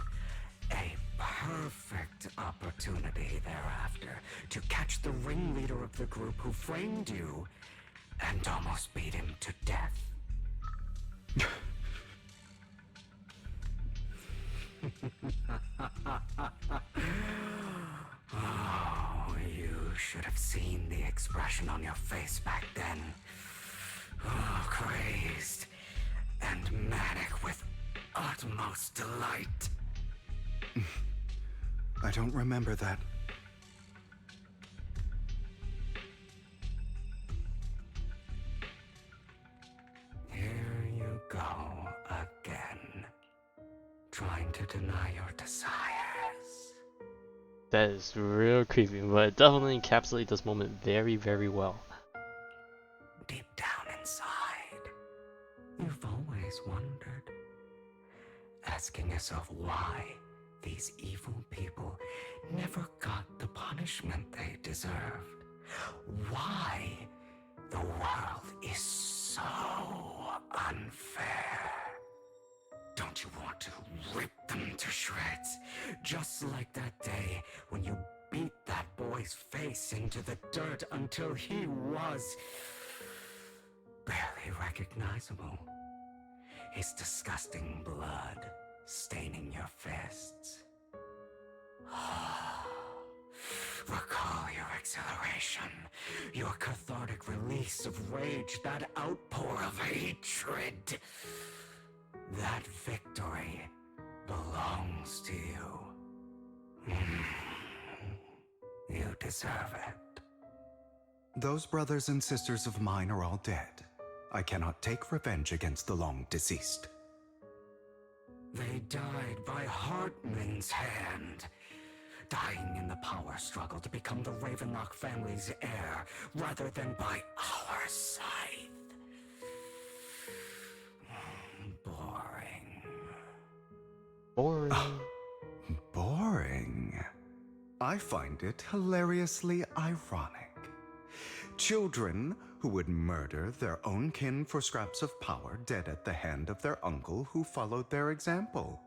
a perfect opportunity thereafter to catch the ringleader of the group who framed you and almost beat him to death. Oh, you should have seen the expression on your face back then. Oh, crazed and manic with utmost delight. I don't remember that. Here you go again, trying to deny your desires. That is real creepy, but it definitely encapsulates this moment very, very well. Deep down inside, you've always wondered, asking yourself why these evil people never got the punishment they deserved. Why the world is so unfair. Don't you want to rip them to shreds? Just like that day when you beat that boy's face into the dirt until he was barely recognizable. His disgusting blood staining your fists. Recall your exhilaration, your cathartic release of rage, that outpour of hatred. That victory belongs to you. You deserve it. Those brothers and sisters of mine are all dead. I cannot take revenge against the long deceased. They died by Hartman's hand, dying in the power struggle to become the Ravenlock family's heir, rather than by our scythe. Boring. Boring. Boring. I find it hilariously ironic. Children who would murder their own kin for scraps of power dead at the hand of their uncle who followed their example.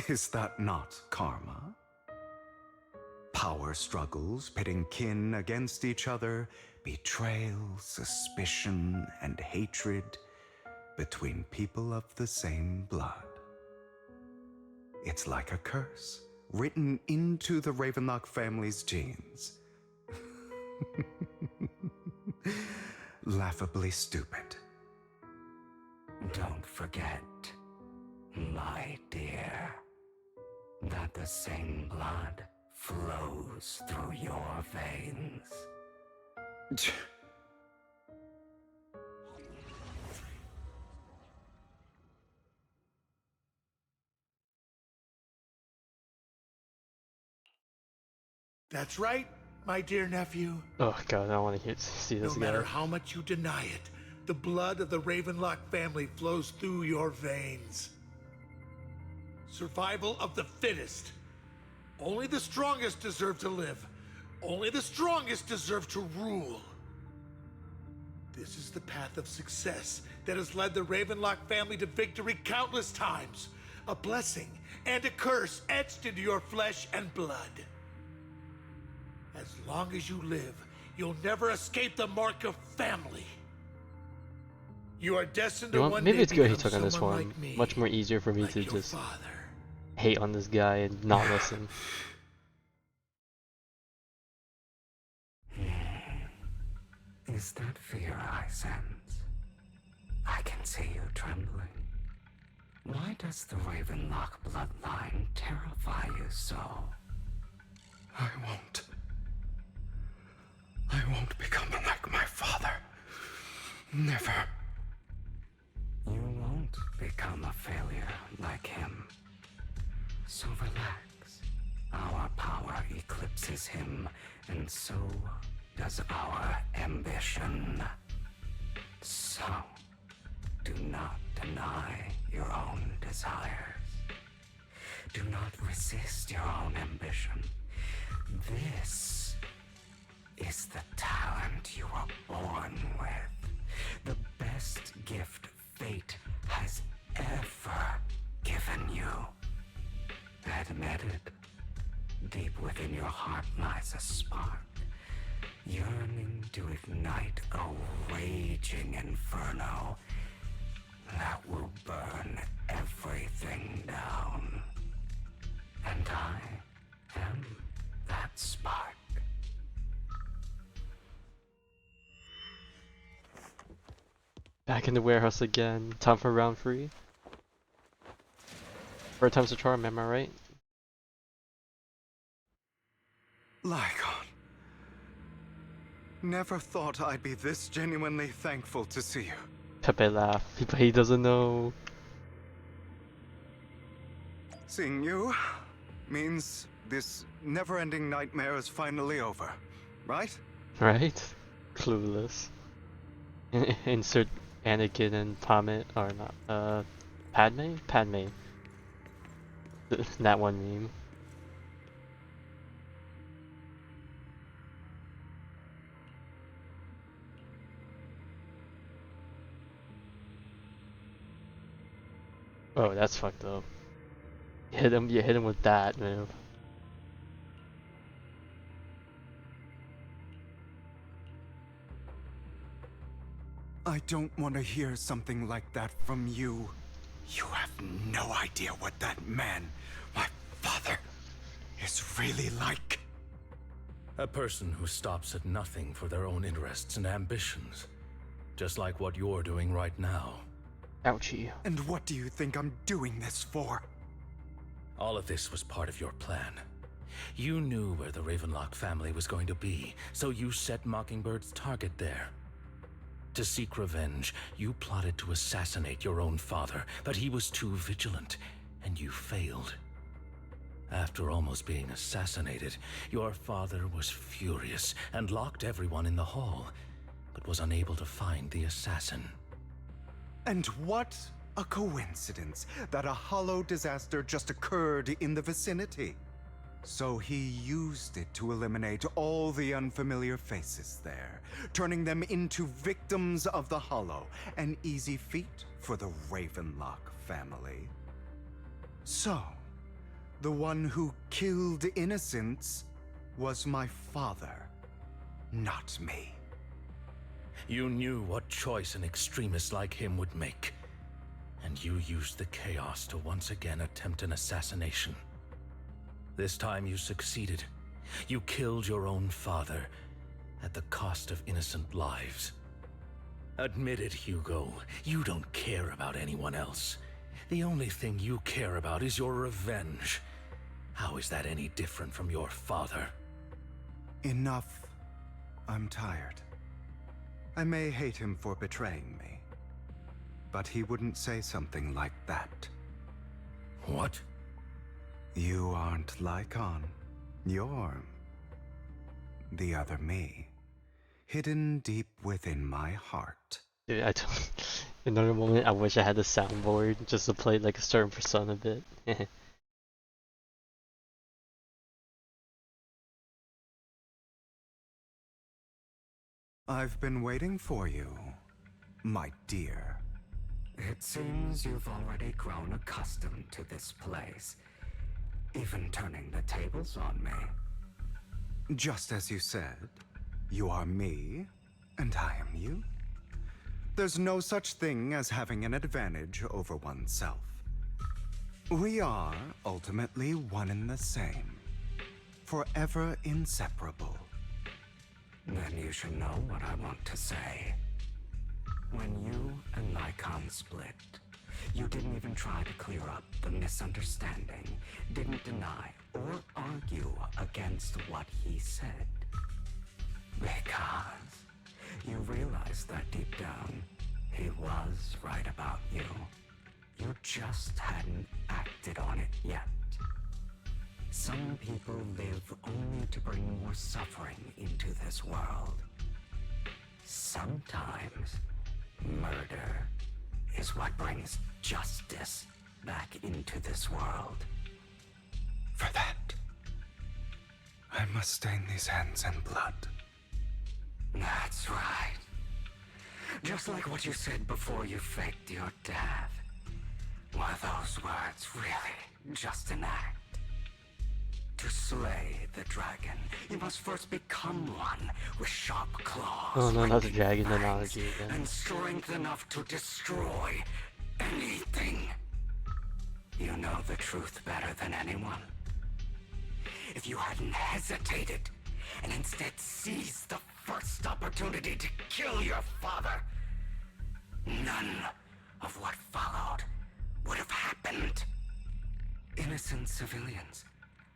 Is that not karma? Power struggles pitting kin against each other, betrayal, suspicion, and hatred between people of the same blood. It's like a curse written into the Ravenlock family's genes. Laughably stupid. Don't forget, my dear, that the same blood flows through your veins. That's right, my dear nephew. Oh god, I want to see this No matter again. how much you deny it, the blood of the Ravenlock family flows through your veins. Survival of the fittest. Only the strongest deserve to live. Only the strongest deserve to rule. This is the path of success that has led the Ravenlock family to victory countless times. A blessing and a curse etched into your flesh and blood. As long as you live, you'll never escape the mark of family. You are destined You to know, one maybe day it's good he become took on this someone one. like me, Much more easier for me like to your just father. hate on this guy and not listen. Is that fear I sense? I can see you trembling. Why does the Ravenlock bloodline terrify you so? I won't. I won't become like my father. Never. You won't become a failure like him. So relax. Our power eclipses him, and so does our ambition. So, do not deny your own desires. Do not resist your own ambition. This is the talent you were born with. The best gift fate has ever given you. Admit it. Deep within your heart lies a spark, yearning to ignite a raging inferno that will burn everything down. And I am that spark. Back in the warehouse again. Time for round 3. Third time's a charm, am I right? Lycon. Never thought I'd be this genuinely thankful to see you. Pepe laugh, but he doesn't know. Seeing you means this never-ending nightmare is finally over, right? Right? Clueless. Insert Anakin and or not, Padme? Padme. That one meme. Oh, that's fucked up. You hit him with that, man. I don't want to hear something like that from you. You have no idea what that man, my father, is really like. A person who stops at nothing for their own interests and ambitions. Just like what you're doing right now. Ouchie. And what do you think I'm doing this for? All of this was part of your plan. You knew where the Ravenlock family was going to be, so you set Mockingbird's target there. To seek revenge, you plotted to assassinate your own father, but he was too vigilant, and you failed. After almost being assassinated, your father was furious and locked everyone in the hall, but was unable to find the assassin. And what a coincidence that a hollow disaster just occurred in the vicinity. So he used it to eliminate all the unfamiliar faces there, turning them into victims of the hollow, an easy feat for the Ravenlock family. So, the one who killed innocents was my father, not me. You knew what choice an extremist like him would make, and you used the chaos to once again attempt an assassination. This time you succeeded. You killed your own father at the cost of innocent lives. Admit it, Hugo. You don't care about anyone else. The only thing you care about is your revenge. How is that any different from your father? Enough. I'm tired. I may hate him for betraying me, but he wouldn't say something like that. What? You aren't Lycon. You're the other me, hidden deep within my heart. Dude, in another moment, I wish I had the soundboard just to play like a certain Persona bit. I've been waiting for you, my dear. It seems you've already grown accustomed to this place, even turning the tables on me. Just as you said, you are me, and I am you. There's no such thing as having an advantage over oneself. We are ultimately one and the same, forever inseparable. Then you should know what I want to say. When you and Lycon split, you didn't even try to clear up the misunderstanding, didn't deny or argue against what he said. Because you realize that deep down, he was right about you. You just hadn't acted on it yet. Some people live only to bring more suffering into this world. Sometimes, murder is what brings justice back into this world. For that, I must stain these hands in blood. That's right. Just like what you said before you faked your death. Were those words really just an act? To slay the dragon, you must first become one with sharp claws. Oh no, not the raking dragon fangs, analogy again. and strength enough to destroy anything. You know the truth better than anyone. If you hadn't hesitated and instead seized the first opportunity to kill your father, none of what followed would have happened. Innocent civilians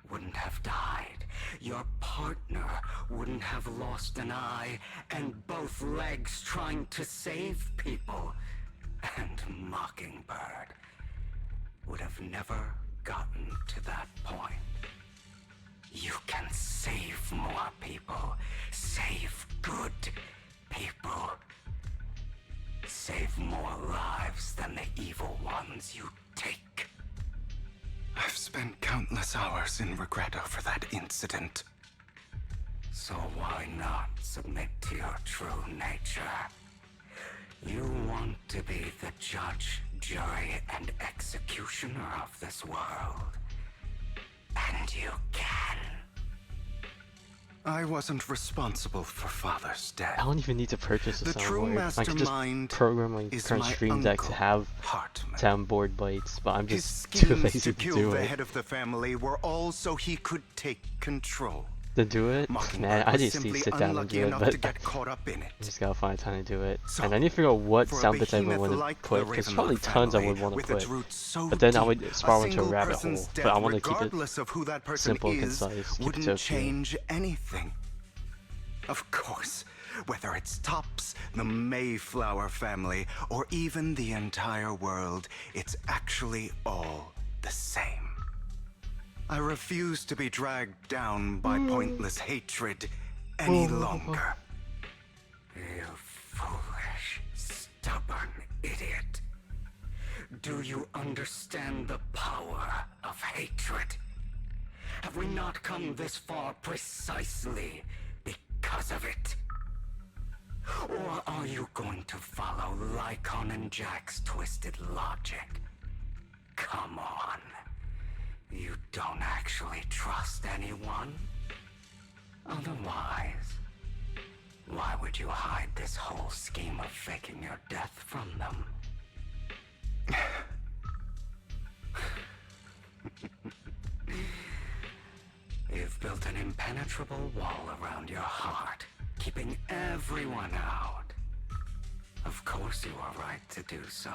wouldn't have died. Your partner wouldn't have lost an eye and both legs trying to save people. And Mockingbird would have never gotten to that point. You can save more people. Save good people. Save more lives than the evil ones you take. I've spent countless hours in regret over that incident. So why not submit to your true nature? You want to be the judge, jury, and executioner of this world. And you can. I wasn't responsible for Father's I death. don't even need to purchase a The true soundboard. I can just mastermind program my is current my stream deck to uncle, have Hartman. soundboard bites, but I'm His just too schemes lazy to to kill do the it. head of the family were all so he could take control. To do it? Mockingbird Man, I was just need simply to sit down and unlucky do it, enough but to get caught up in I it. just gotta find time to do it. So, And I need to figure out what for a sound bits I would behemoth want to like the put. There's probably Ravenlock tons I family, would want to with put. its roots so But then I deep, would a spiral into a single rabbit person's hole. death, But I want to keep it regardless of who that person simple and is, concise, keep it wouldn't to a few. change anything. Of course, whether it's Tops, the Mayflower family, or even the entire world, it's actually all the same. I refuse to be dragged down by pointless hatred any longer. You foolish, stubborn idiot. Do you understand the power of hatred? Have we not come this far precisely because of it? Or are you going to follow Lycon and Jack's twisted logic? Come on. You don't actually trust anyone? Otherwise, why would you hide this whole scheme of faking your death from them? You've built an impenetrable wall around your heart, keeping everyone out. Of course you are right to do so.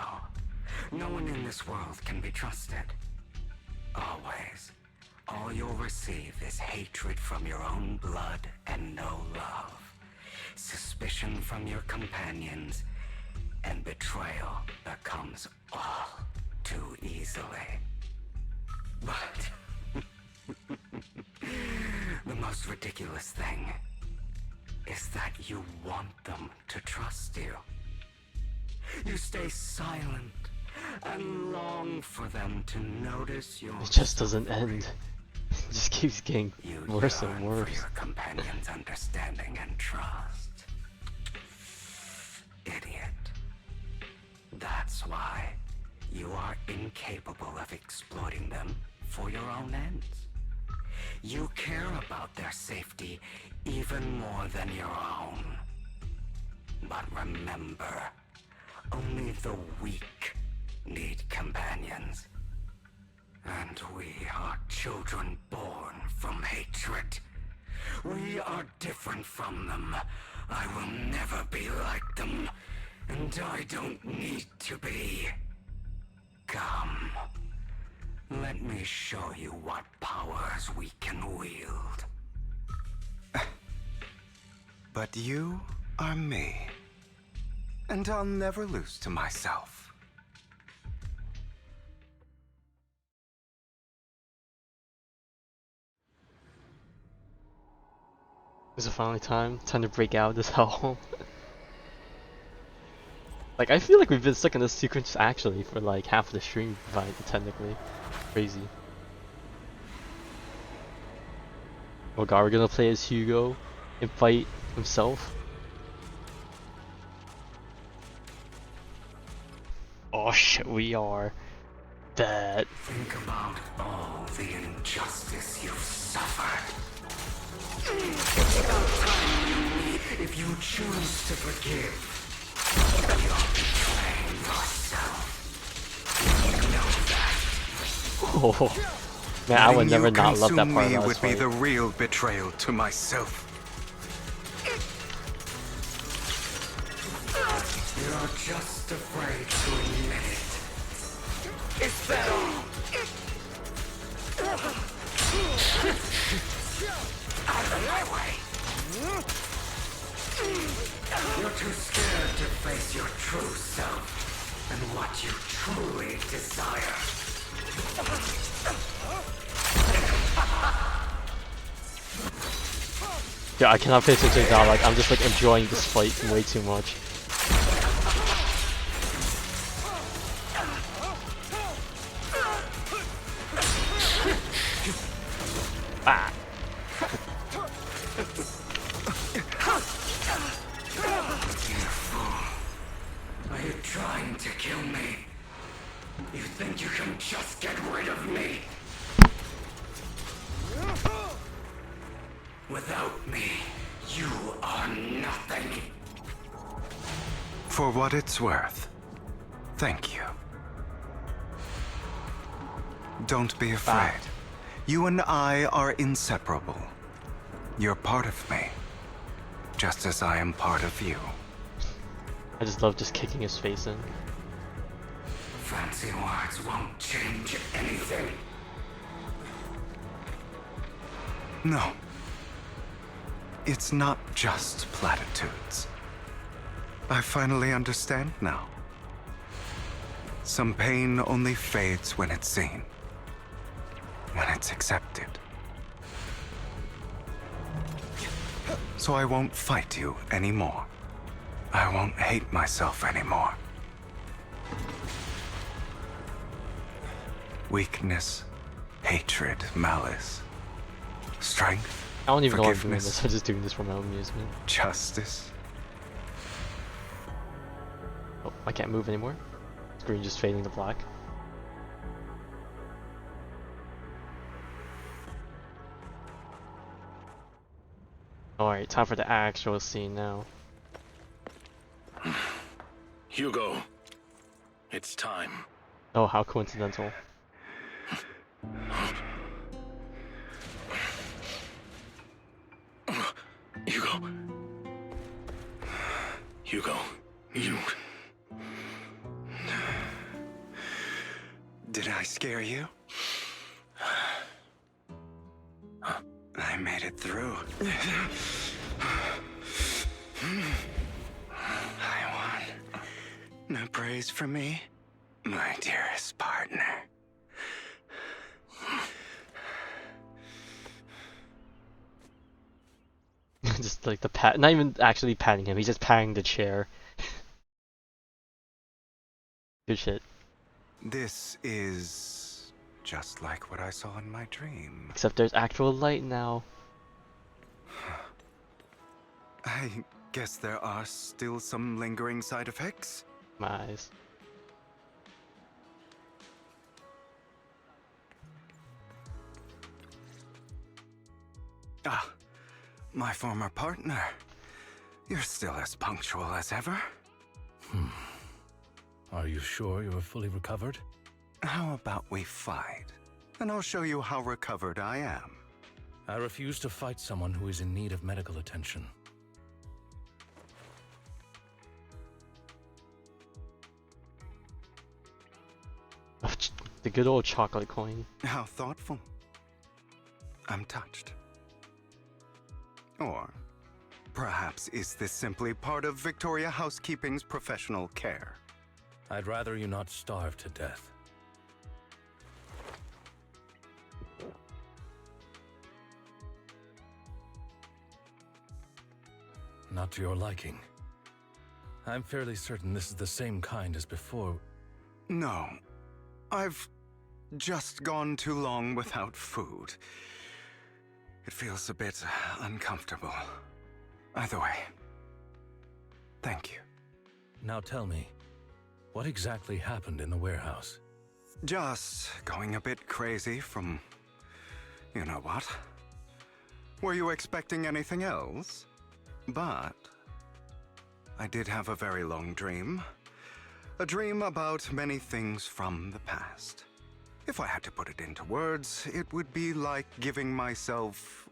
No one in this world can be trusted. Always. All you'll receive is hatred from your own blood and no love. Suspicion from your companions, and betrayal that comes all too easily. But the most ridiculous thing is that you want them to trust you. You stay silent and long for them to notice your It just doesn't end. It just keeps getting You worse yearn and worse. for your companions' understanding and trust. Idiot. That's why you are incapable of exploiting them for your own ends. You care about their safety even more than your own. But remember, only the weak need companions. And we are children born from hatred. We are different from them. I will never be like them, and I don't need to be. Come. Let me show you what powers we can wield. But you are me. And I'll never lose to myself. Is it finally time? Time to break out of this hellhole. Like, I feel like we've been stuck in this sequence actually for like half of the stream, technically. Crazy. Oh god, we're gonna play as Hugo and fight himself. Oh shit, we are. That. Think about all the injustice you've suffered. It's about time you leave. If you choose to forgive, you're betraying yourself. You know that. Oh man, I would never not love that part me of would this be fight. the real betrayal to myself. You're just afraid to admit it. Is that all? Out of my way! You're too scared to face your true self and what you truly desire. Yeah, I cannot pay attention now, like I'm just like enjoying this fight way too much. Ah. You fool. Are you trying to kill me? You think you can just get rid of me? Without me, you are nothing. For what it's worth, thank you. Don't be afraid. You and I are inseparable. You're part of me, just as I am part of you. I just love just kicking his face in. Fancy words won't change anything. No. It's not just platitudes. I finally understand now. Some pain only fades when it's seen. When it's accepted. So I won't fight you anymore. I won't hate myself anymore. Weakness, hatred, malice, strength, I don't even know why I'm doing forgiveness, this, I'm just doing this for my own amusement. justice. Oh, I can't move anymore. Screen just fading to black. Alright, time for the actual scene now. Hugo, it's time. Oh, how coincidental. Hugo. Hugo, you... Did I scare you? I made it through. I won. No praise for me, my dearest partner. Just like the pat, not even actually patting him, he's just patting the chair. Good shit. This is just like what I saw in my dream. Except there's actual light now. I guess there are still some lingering side effects. My eyes. Ah, my former partner. You're still as punctual as ever. Are you sure you're fully recovered? How about we fight? And I'll show you how recovered I am. I refuse to fight someone who is in need of medical attention. The good old chocolate coin. How thoughtful. I'm touched. Or perhaps is this simply part of Victoria Housekeeping's professional care? I'd rather you not starve to death. Not to your liking. I'm fairly certain this is the same kind as before. No. I've just gone too long without food. It feels a bit uncomfortable. Either way, thank you. Now tell me, what exactly happened in the warehouse? Just going a bit crazy from... you know what? Were you expecting anything else? But I did have a very long dream. A dream about many things from the past. If I had to put it into words, it would be like giving myself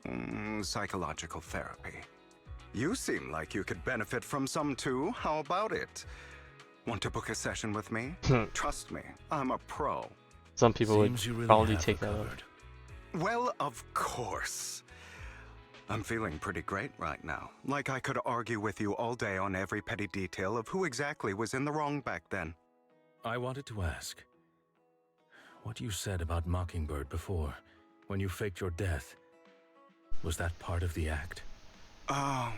psychological therapy. You seem like you could benefit from some too. How about it? Want to book a session with me? Trust me, I'm a pro. Some people Seems you would really probably have take that up. recovered. Well, of course. I'm feeling pretty great right now. Like I could argue with you all day on every petty detail of who exactly was in the wrong back then. I wanted to ask, what you said about Mockingbird before, when you faked your death, was that part of the act? Oh,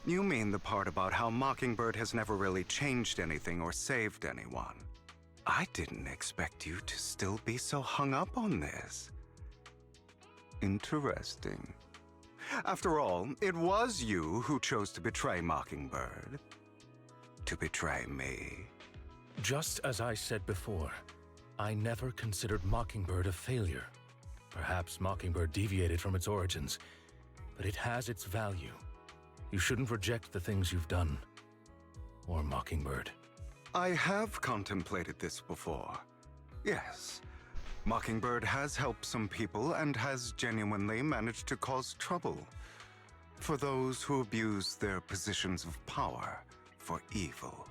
you mean the part about how Mockingbird has never really changed anything or saved anyone. I didn't expect you to still be so hung up on this. Interesting. After all, it was you who chose to betray Mockingbird. To betray me. Just as I said before, I never considered Mockingbird a failure. Perhaps Mockingbird deviated from its origins, but it has its value. You shouldn't reject the things you've done. Or Mockingbird. I have contemplated this before. Yes. Mockingbird has helped some people and has genuinely managed to cause trouble for those who abuse their positions of power for evil.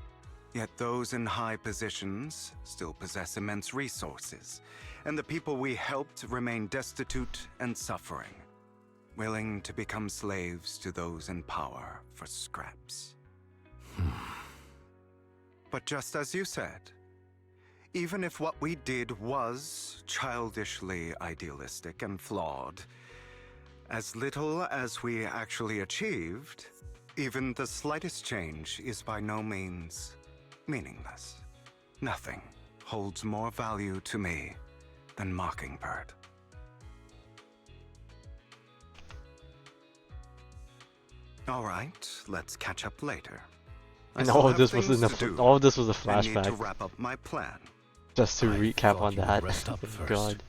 Yet those in high positions still possess immense resources, and the people we helped remain destitute and suffering, willing to become slaves to those in power for scraps. But just as you said, even if what we did was childishly idealistic and flawed, as little as we actually achieved, even the slightest change is by no means meaningless. Nothing holds more value to me than Mockingbird. All right, let's catch up later. I And still all have this was things in to do. all of this was a I need to flashback. wrap up my plan. Just to I recap thought on you would that. rest up Oh first. God.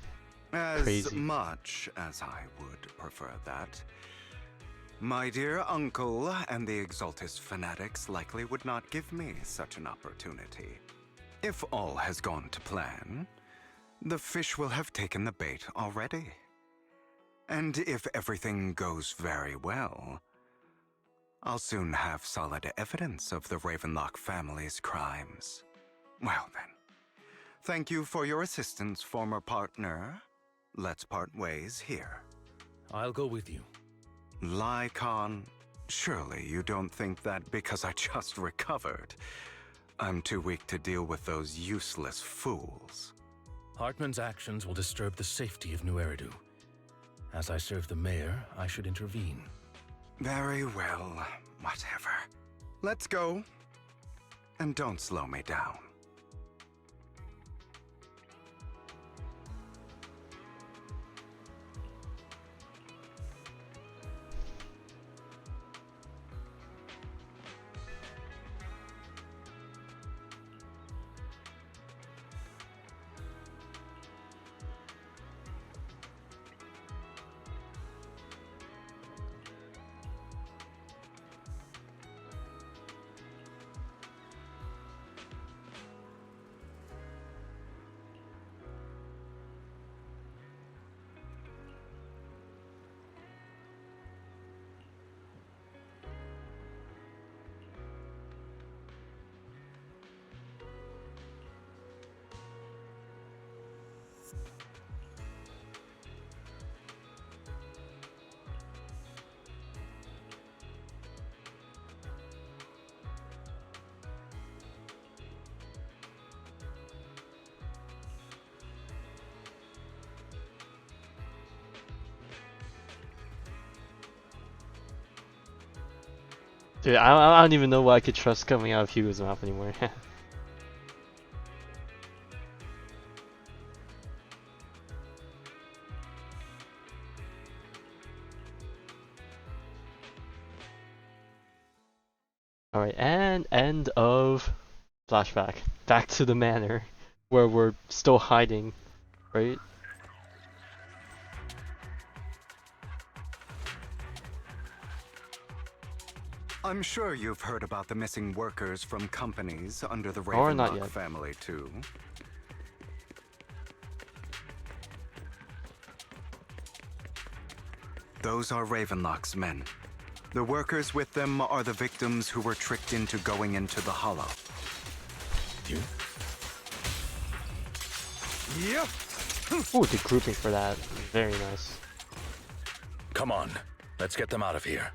As Crazy. much as I would prefer that, my dear uncle and the Exaltist fanatics likely would not give me such an opportunity. If all has gone to plan, the fish will have taken the bait already. And if everything goes very well, I'll soon have solid evidence of the Ravenlock family's crimes. Well then, thank you for your assistance, former partner. Let's part ways here. I'll go with you. Lycon, surely you don't think that because I just recovered, I'm too weak to deal with those useless fools. Hartman's actions will disturb the safety of New Eridu. As I serve the mayor, I should intervene. Very well, whatever. Let's go. And don't slow me down. Dude, I don't even know what I could trust coming out of Hugo's mouth anymore. Alright, and end of flashback. Back to the manor, where we're still hiding, right? I'm sure you've heard about the missing workers from companies under the Or not Ravenlock yet. family, too. Those are Ravenlock's men. The workers with them are the victims who were tricked into going into the Hollow. Ooh, the grouping for that. Very nice. Come on, let's get them out of here.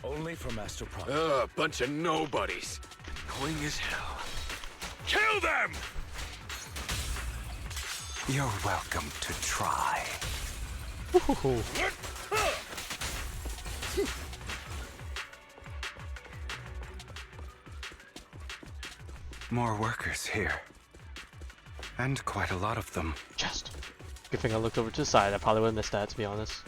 Only for Master Prophet. Ugh, bunch of nobodies. Annoying as hell. Kill them! You're welcome to try. Ooh. More workers here. And quite a lot of them. Just. Good thing I looked over to the side. I probably would have missed that, to be honest.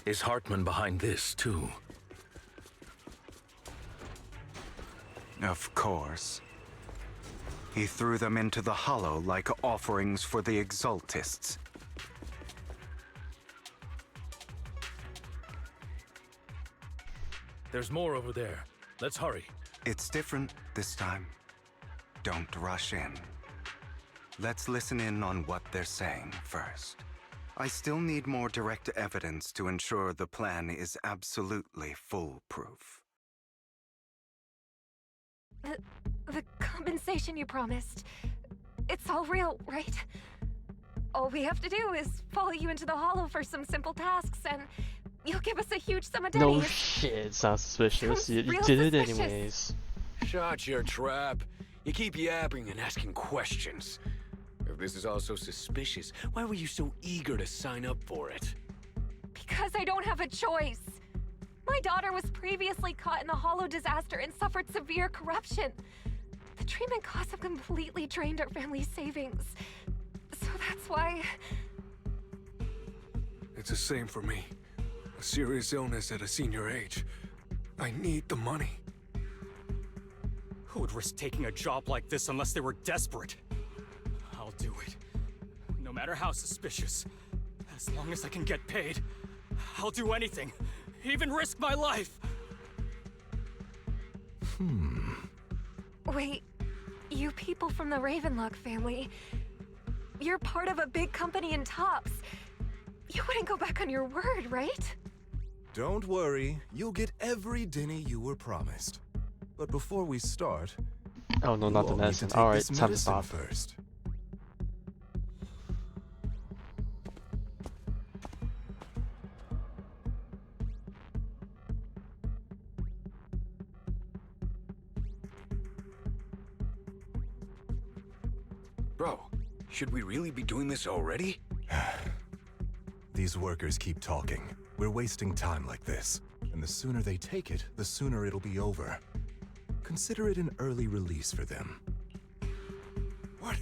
Is Hartman behind this, too? Of course. He threw them into the Hollow like offerings for the Exaltists. There's more over there. Let's hurry. It's different this time. Don't rush in. Let's listen in on what they're saying first. I still need more direct evidence to ensure the plan is absolutely foolproof. The compensation you promised. It's all real, right? All we have to do is follow you into the Hollow for some simple tasks, and you'll give us a huge sum of No pennies. shit, sounds suspicious. Sounds You real did it suspicious. anyways. Shut your trap. You keep yapping and asking questions. If this is all so suspicious, why were you so eager to sign up for it? Because I don't have a choice. My daughter was previously caught in the Hollow disaster and suffered severe corruption. The treatment costs have completely drained our family's savings. So that's why... It's the same for me. A serious illness at a senior age. I need the money. Who would risk taking a job like this unless they were desperate? I'll do it. No matter how suspicious. As long as I can get paid, I'll do anything. Even risk my life! Wait, you people from the Ravenlock family, you're part of a big company in Tops. You wouldn't go back on your word, right? Don't worry, you'll get every dinny you were promised. But before we start, Oh no, you not the all need medicine. to take Alright, this time to medicine stop. first. Bro, should we really be doing this already? These workers keep talking. We're wasting time like this. And the sooner they take it, the sooner it'll be over. Consider it an early release for them. What?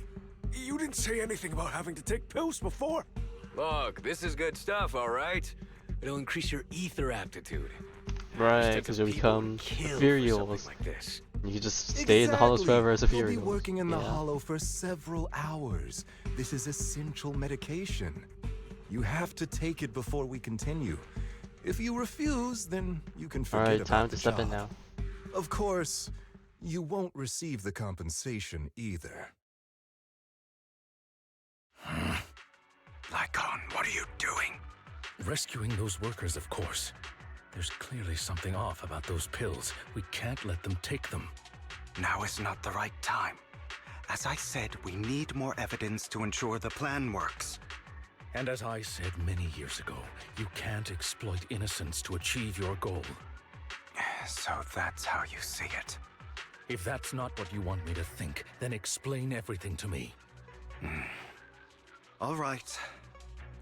You didn't say anything about having to take pills before. Look, this is good stuff, all right? It'll increase your ether aptitude. Right, because you'll become ethereals. Like this. You can just stay in the Hollows forever as You'll ethereals. be working in the Yeah. Hollow for several hours. This is essential medication. You have to take it before we continue. If you refuse, then you can forget Alright, about time the to step job. in now. Of course, you won't receive the compensation either. Lycon, what are you doing? Rescuing those workers, of course. There's clearly something off about those pills. We can't let them take them. Now is not the right time. As I said, we need more evidence to ensure the plan works. And as I said many years ago, you can't exploit innocence to achieve your goal. So that's how you see it. If that's not what you want me to think, then explain everything to me. All right.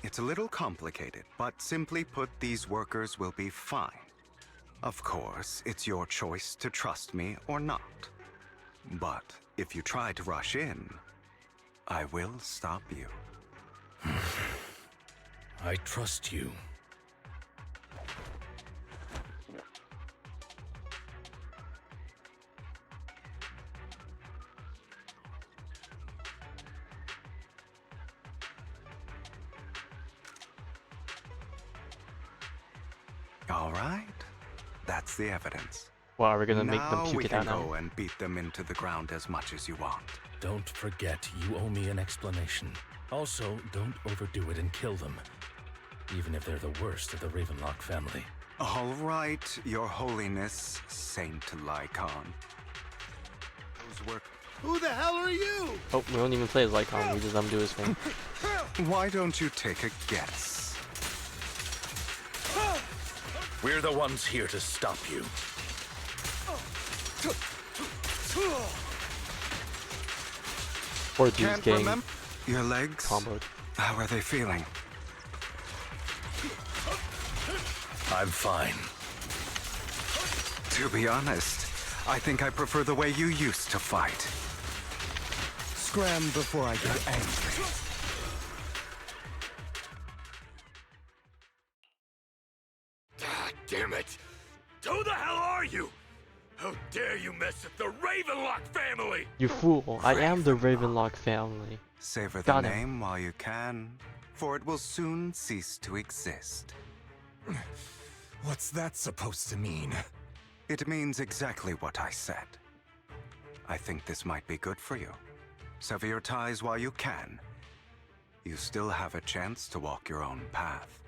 It's a little complicated, but simply put, these workers will be fine. Of course, it's your choice to trust me or not. But if you try to rush in, I will stop you. I trust you. All right. That's the evidence. Well, are we gonna make them Now puke we it can out now? go and beat them into the ground as much as you want. Don't forget, you owe me an explanation. Also, don't overdo it and kill them. Even if they're the worst of the Ravenlock family. All right, Your Holiness, Saint Lycon. Those work. Who the hell are you? Oh, we don't even play as Lycon, we just let him do his thing. Why don't you take a guess? We're the ones here to stop you. Or these Can't gang remember your legs. comboed. How are they feeling? I'm fine. To be honest, I think I prefer the way you used to fight. Scram before I get angry. God damn it! Who the hell are you? How dare you mess with the Ravenlock family? You fool, I am the Ravenlock family. Savor the Got him. name while you can, for it will soon cease to exist. What's that supposed to mean? It means exactly what I said. I think this might be good for you. Sever your ties while you can. You still have a chance to walk your own path.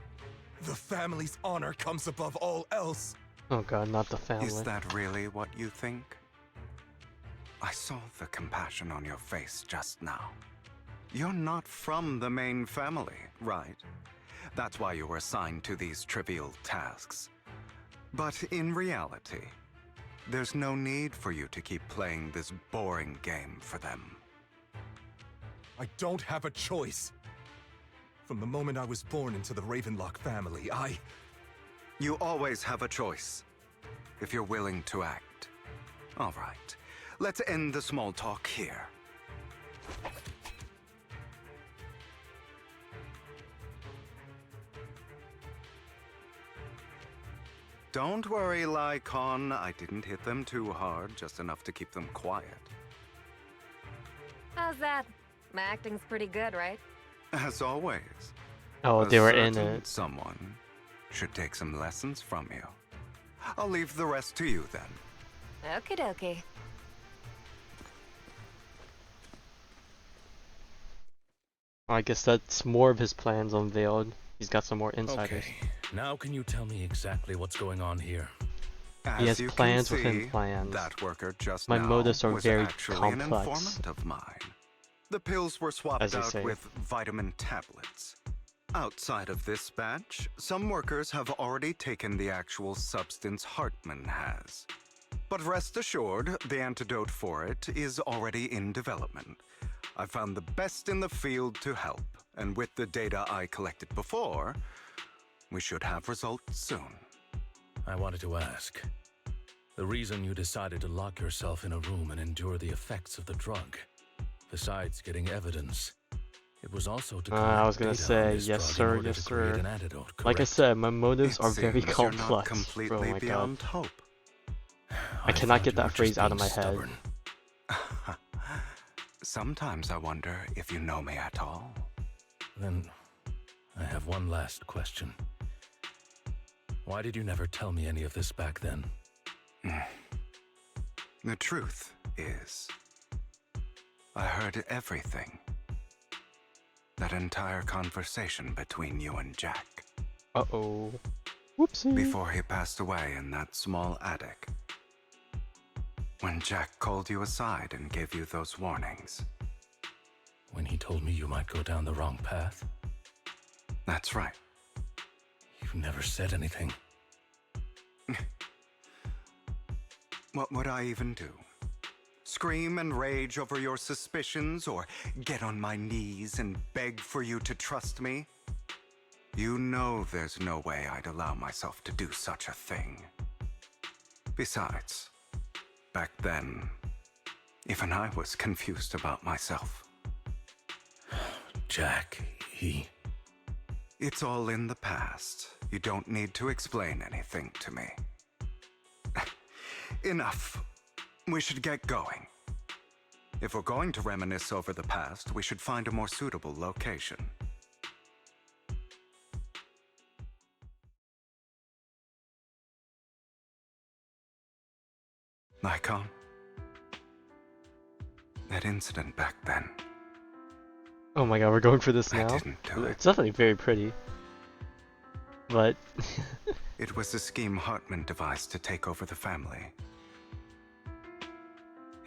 The family's honor comes above all else. Oh god, not the family. Is that really what you think? I saw the compassion on your face just now. You're not from the main family, right? That's why you were assigned to these trivial tasks. But in reality, there's no need for you to keep playing this boring game for them. I don't have a choice. From the moment I was born into the Ravenlock family, You always have a choice, if you're willing to act. All right, let's end the small talk here. Don't worry, Lycon. I didn't hit them too hard, just enough to keep them quiet. How's that? My acting's pretty good, right? As always. Oh, A they were in certain it. Someone should take some lessons from you. I'll leave the rest to you then. Okie dokie. I guess that's more of his plans unveiled. He's got some more insiders. Okay, now can you tell me exactly what's going on here? He has As you can plans see, within plans. That worker just My now motives are was very actually an complex. informant of mine. The pills were As swapped they out say. with vitamin tablets. Outside of this batch, some workers have already taken the actual substance Hartman has. But rest assured, the antidote for it is already in development. I found the best in the field to help, and with the data I collected before, we should have results soon. I wanted to ask. The reason you decided to lock yourself in a room and endure the effects of the drug, besides getting evidence, it was also to collect I was gonna data on say, this yes drug in sir, order yes to create sir. an antidote, Like I correct? said, my motives are very Seems you're not complex. completely Oh my god. beyond hope. I cannot thought get you were that phrase just out of being my head. stubborn. Sometimes I wonder if you know me at all. Then, I have one last question. Why did you never tell me any of this back then? The truth is, I heard everything. That entire conversation between you and Jack. Uh-oh. Whoopsie. Before he passed away in that small attic. When Jack called you aside and gave you those warnings. When he told me you might go down the wrong path? That's right. You never said anything. What would I even do? Scream and rage over your suspicions, or get on my knees and beg for you to trust me? You know there's no way I'd allow myself to do such a thing. Besides, back then, even I was confused about myself. Jack, he... It's all in the past. You don't need to explain anything to me. Enough. We should get going. If we're going to reminisce over the past, we should find a more suitable location. Lycon? That incident back then. Oh my god, we're going for this now? I didn't do it. It's definitely very pretty. But... It was a scheme Hartman devised to take over the family.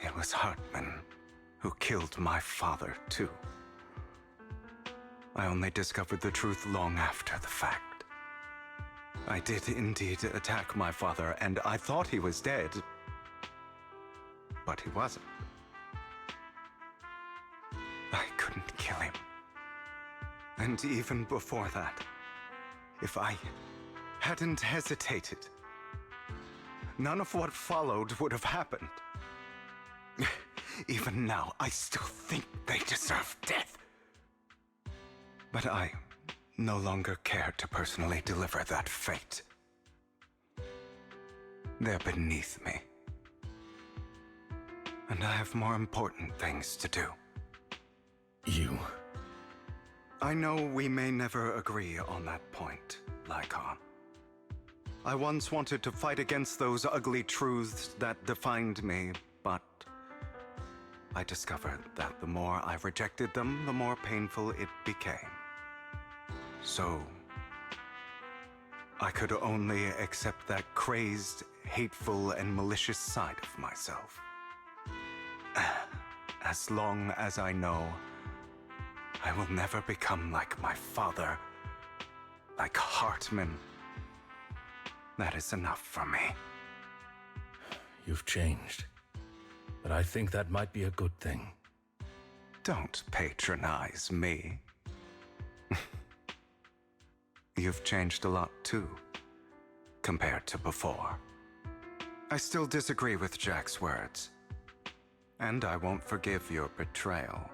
It was Hartman who killed my father, too. I only discovered the truth long after the fact. I did indeed attack my father, and I thought he was dead. But he wasn't. I couldn't kill him. And even before that, if I hadn't hesitated, none of what followed would have happened. Even now, I still think they deserve death. But I no longer care to personally deliver that fate. They're beneath me. And I have more important things to do. You... I know we may never agree on that point, Lycon. I once wanted to fight against those ugly truths that defined me, but I discovered that the more I rejected them, the more painful it became. So, I could only accept that crazed, hateful, and malicious side of myself. As long as I know I will never become like my father, like Hartman, that is enough for me. You've changed. But I think that might be a good thing. Don't patronize me. You've changed a lot too, compared to before. I still disagree with Jack's words. And I won't forgive your betrayal.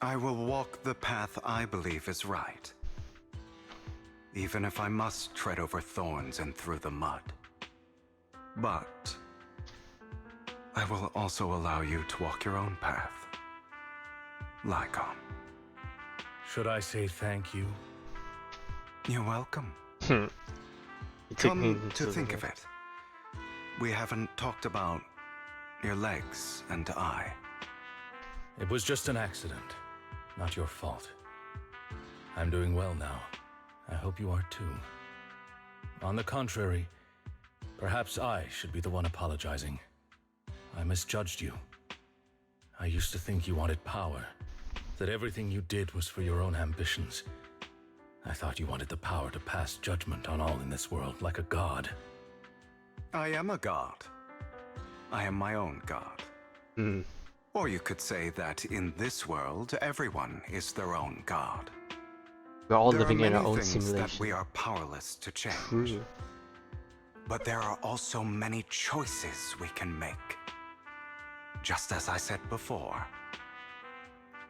I will walk the path I believe is right. Even if I must tread over thorns and through the mud. But I will also allow you to walk your own path. Lycon. Should I say thank you? You're welcome. You took me Come to think of it, we haven't talked about your legs and eye. It was just an accident. Not your fault. I'm doing well now. I hope you are too. On the contrary, perhaps I should be the one apologizing. I misjudged you. I used to think you wanted power, that everything you did was for your own ambitions. I thought you wanted the power to pass judgment on all in this world like a god. I am a god. I am my own god. Or you could say that in this world, everyone is their own god. We're all There living are in our many own things simulation. that we are powerless to change. True. But there are also many choices we can make. Just as I said before,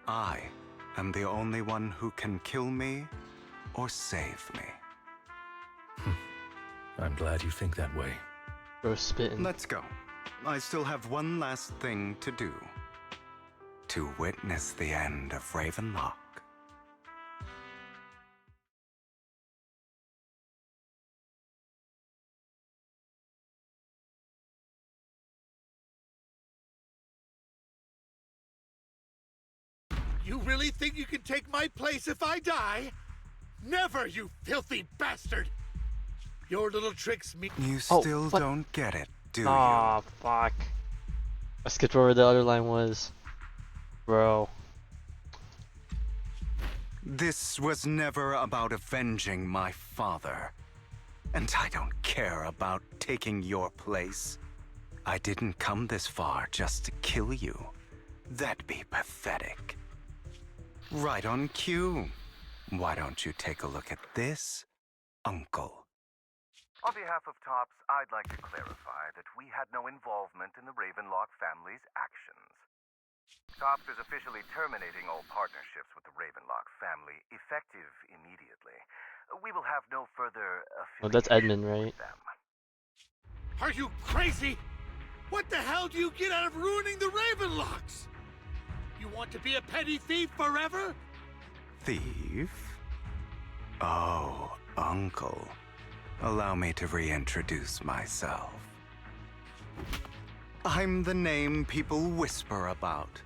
I am the only one who can kill me or save me. I'm glad you think that way. Bro, spitting. Let's go. I still have one last thing to do. To witness the end of Ravenlock. You really think you can take my place if I die? Never, you filthy bastard! Your little tricks me. You Oh, still what? don't get it, do you? Aw, fuck. I skipped where the other line was. Bro. This was never about avenging my father. And I don't care about taking your place. I didn't come this far just to kill you. That'd be pathetic. Right on cue. Why don't you take a look at this, Uncle? On behalf of TOPS, I'd like to clarify that we had no involvement in the Ravenlock family's actions. TOPS is officially terminating all partnerships with the Ravenlock family, effective immediately. We will have no further Oh, that's Edmund, right? Are you crazy? What the hell do you get out of ruining the Ravenlocks? You want to be a petty thief forever? Thief? Oh, Uncle. Allow me to reintroduce myself. I'm the name people whisper about.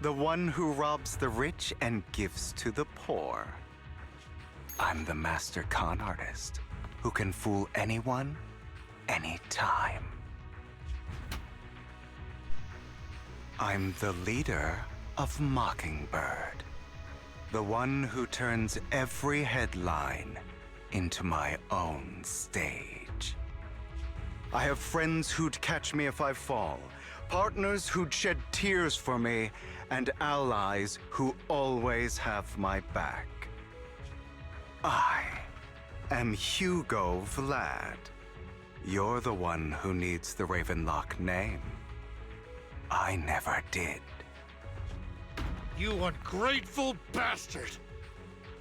The one who robs the rich and gives to the poor. I'm the master con artist who can fool anyone, anytime. I'm the leader of Mockingbird. The one who turns every headline into my own stage. I have friends who'd catch me if I fall, partners who'd shed tears for me, and allies who always have my back. I am Hugo Vlad. You're the one who needs the Ravenlock name. I never did. You ungrateful bastard!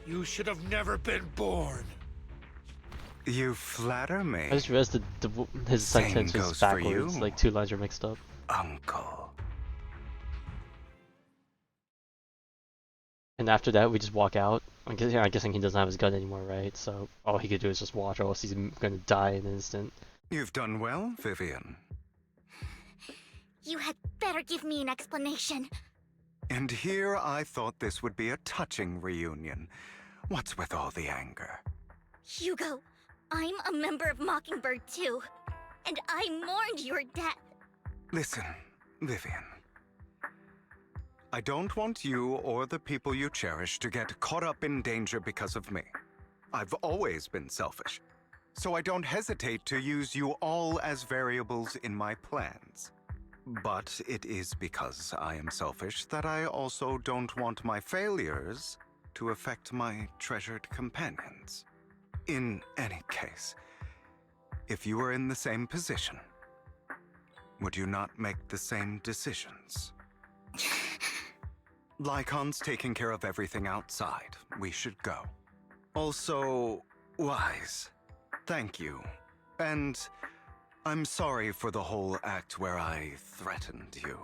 You should have never been born. You flatter me. I just realized that his Same sentence was goes for backwards, you, like 2 lines are mixed up. Uncle. And after that, we just walk out. I'm guessing he doesn't have his gun anymore, right? So all he could do is just watch, or else he's gonna die in an instant. You've done well, Vivian. You had better give me an explanation. And here I thought this would be a touching reunion. What's with all the anger? Hugo, I'm a member of Mockingbird too. And I mourned your death. Listen, Vivian. I don't want you or the people you cherish to get caught up in danger because of me. I've always been selfish, so I don't hesitate to use you all as variables in my plans. But it is because I am selfish that I also don't want my failures to affect my treasured companions. In any case, if you were in the same position, would you not make the same decisions? Lycon's taking care of everything outside. We should go. Also, Wise, thank you. And I'm sorry for the whole act where I threatened you.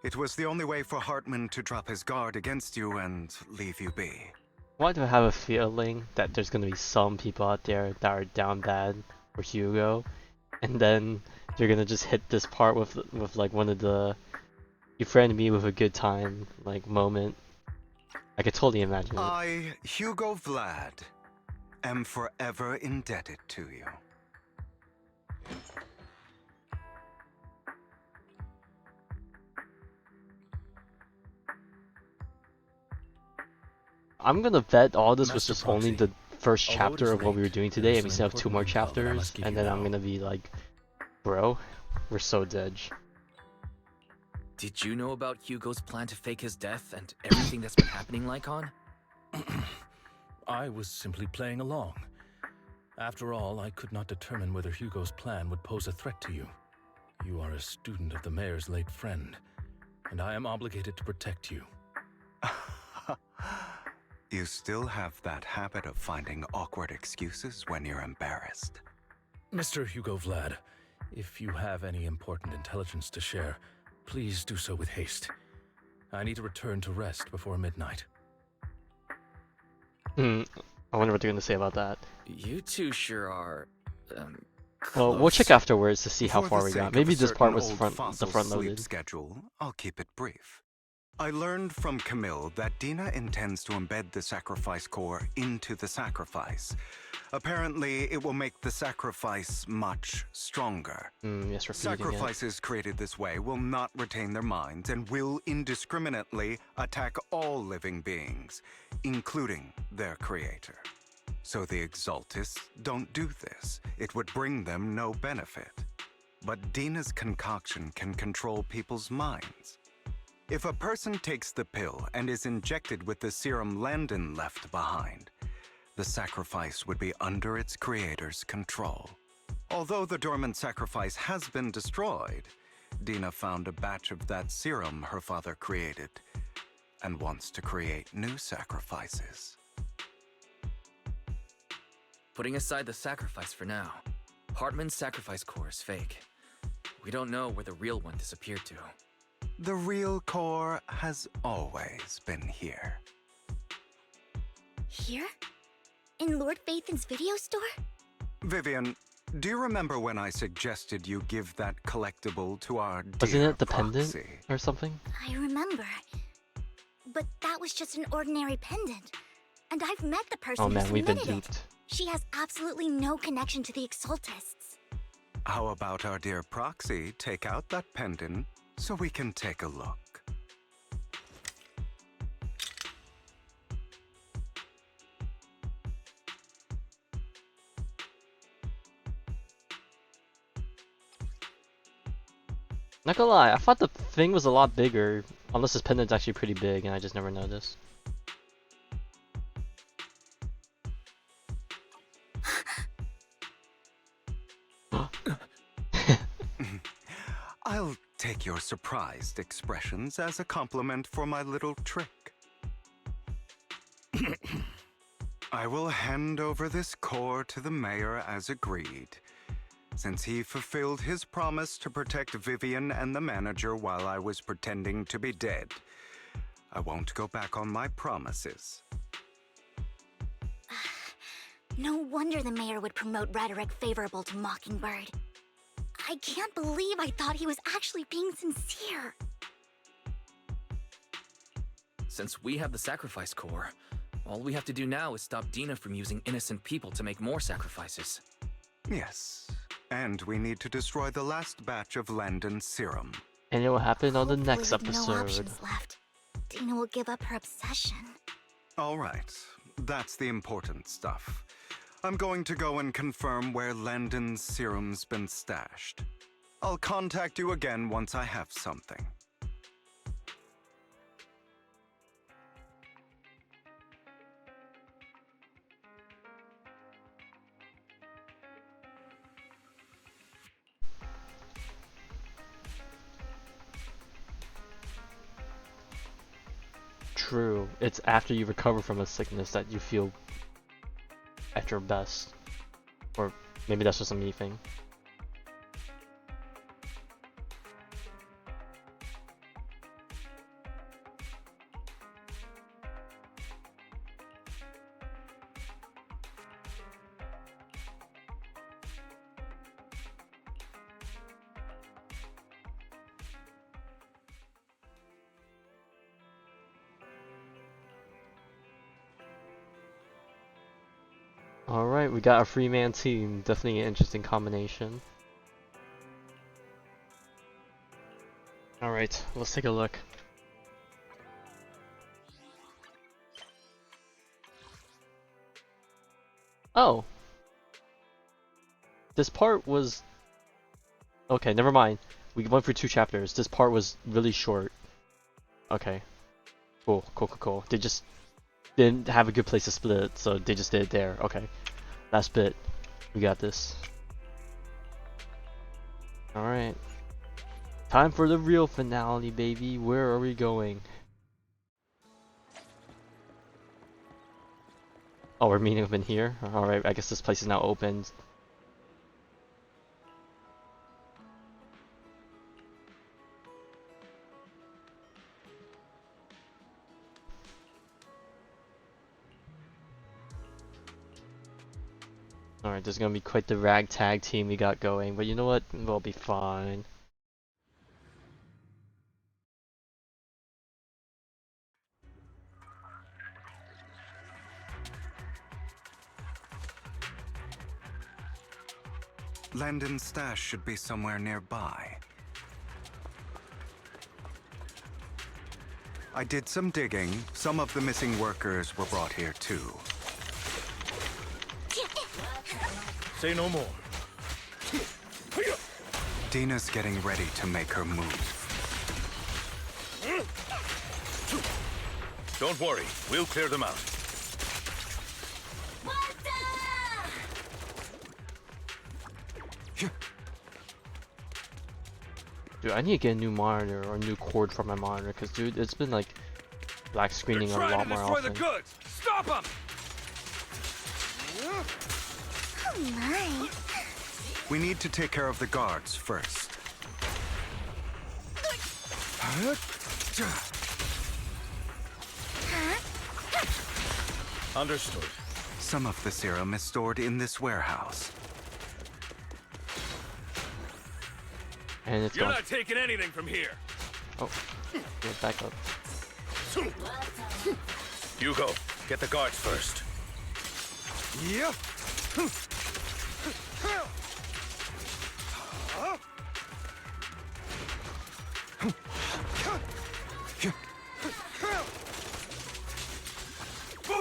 It was the only way for Hartman to drop his guard against you and leave you be. Why do I have a feeling that there's gonna be some people out there that are down bad for Hugo, and then you're gonna just hit this part with like one of the "you friended me with a good time" like moment. I could totally imagine it. I, Hugo Vlad, am forever indebted to you. I'm gonna bet all this was Master just only Proxy, the first although it chapter is of what we were late, doing there today, is and we an still have 2 more important intel that I chapters, must give and you then I'm now. gonna be like, bro, we're so dead. Did you know about Hugo's plan to fake his death and everything that's been happening, Lycon? I was simply playing along. After all, I could not determine whether Hugo's plan would pose a threat to you. You are a student of the mayor's late friend, and I am obligated to protect you. You still have that habit of finding awkward excuses when you're embarrassed. Mr. Hugo Vlad, if you have any important intelligence to share, please do so with haste. I need to return to rest before midnight. I wonder what they're gonna say about that. You two sure are, Well, we'll check close. afterwards to see how For far the we sake got. of Maybe a this part certain was old the fossil front sleep loaded. schedule, I'll keep it brief. I learned from Camille that Dina intends to embed the sacrifice core into the sacrifice. Apparently, it will make the sacrifice much stronger. Yes, we're feeding it. Sacrifices created this way will not retain their minds and will indiscriminately attack all living beings, including their creator. So the Exaltists don't do this. It would bring them no benefit. But Dina's concoction can control people's minds. If a person takes the pill and is injected with the serum Landon left behind, the sacrifice would be under its creator's control. Although the dormant sacrifice has been destroyed, Dina found a batch of that serum her father created and wants to create new sacrifices. Putting aside the sacrifice for now, Hartman's sacrifice core is fake. We don't know where the real one disappeared to. The real core has always been here. Here? In Lord Phaethon's video store? Vivian, do you remember when I suggested you give that collectible to our Wasn't dear it the pendant proxy? or something? I remember. But that was just an ordinary pendant. And I've met the person Oh who man, we've been submitted it. duped. She has absolutely no connection to the Exaltists. How about our dear proxy take out that pendant so we can take a look? Not gonna lie, I thought the thing was a lot bigger. Unless this pendant's actually pretty big and I just never noticed. I'll take your surprised expressions as a compliment for my little trick. I will hand over this core to the mayor as agreed, since he fulfilled his promise to protect Vivian and the manager while I was pretending to be dead. I won't go back on my promises. No wonder the mayor would promote rhetoric favorable to Mockingbird. I can't believe I thought he was actually being sincere. Since we have the sacrifice core, all we have to do now is stop Dina from using innocent people to make more sacrifices. Yes, and we need to destroy the last batch of Landon's serum. And it will happen on the next With no episode. options left, Dina will give up her obsession. All right, that's the important stuff. I'm going to go and confirm where Landon's serum's been stashed. I'll contact you again once I have something. True. It's after you recover from a sickness that you feel at your best. Or maybe that's just a me thing. Alright, we got a 3-man team. Definitely an interesting combination. Alright, let's take a look. Oh! This part was... Okay, never mind. We went through 2 chapters. This part was really short. Okay. Cool. They just didn't have a good place to split it, so they just did it there. Okay. Last bit. We got this. Alright. Time for the real finale, baby. Where are we going? Oh, we're meeting up in here? Alright, I guess this place is now open. Alright, this is gonna be quite the ragtag team we got going, but you know what? We'll be fine. Landon's stash should be somewhere nearby. I did some digging. Some of the missing workers were brought here too. Say no more. Dina's getting ready to make her move. Don't worry, we'll clear them out. Dude, I need to get a new monitor or a new cord for my monitor, because dude, it's been like black screening a lot more often. Goods! Stop them! Oh my. We need to take care of the guards first. Understood. Some of the serum is stored in this warehouse. And it's You're gone. not taking anything from here. Oh, yeah, back up. Hugo, get the guards first. Yeah.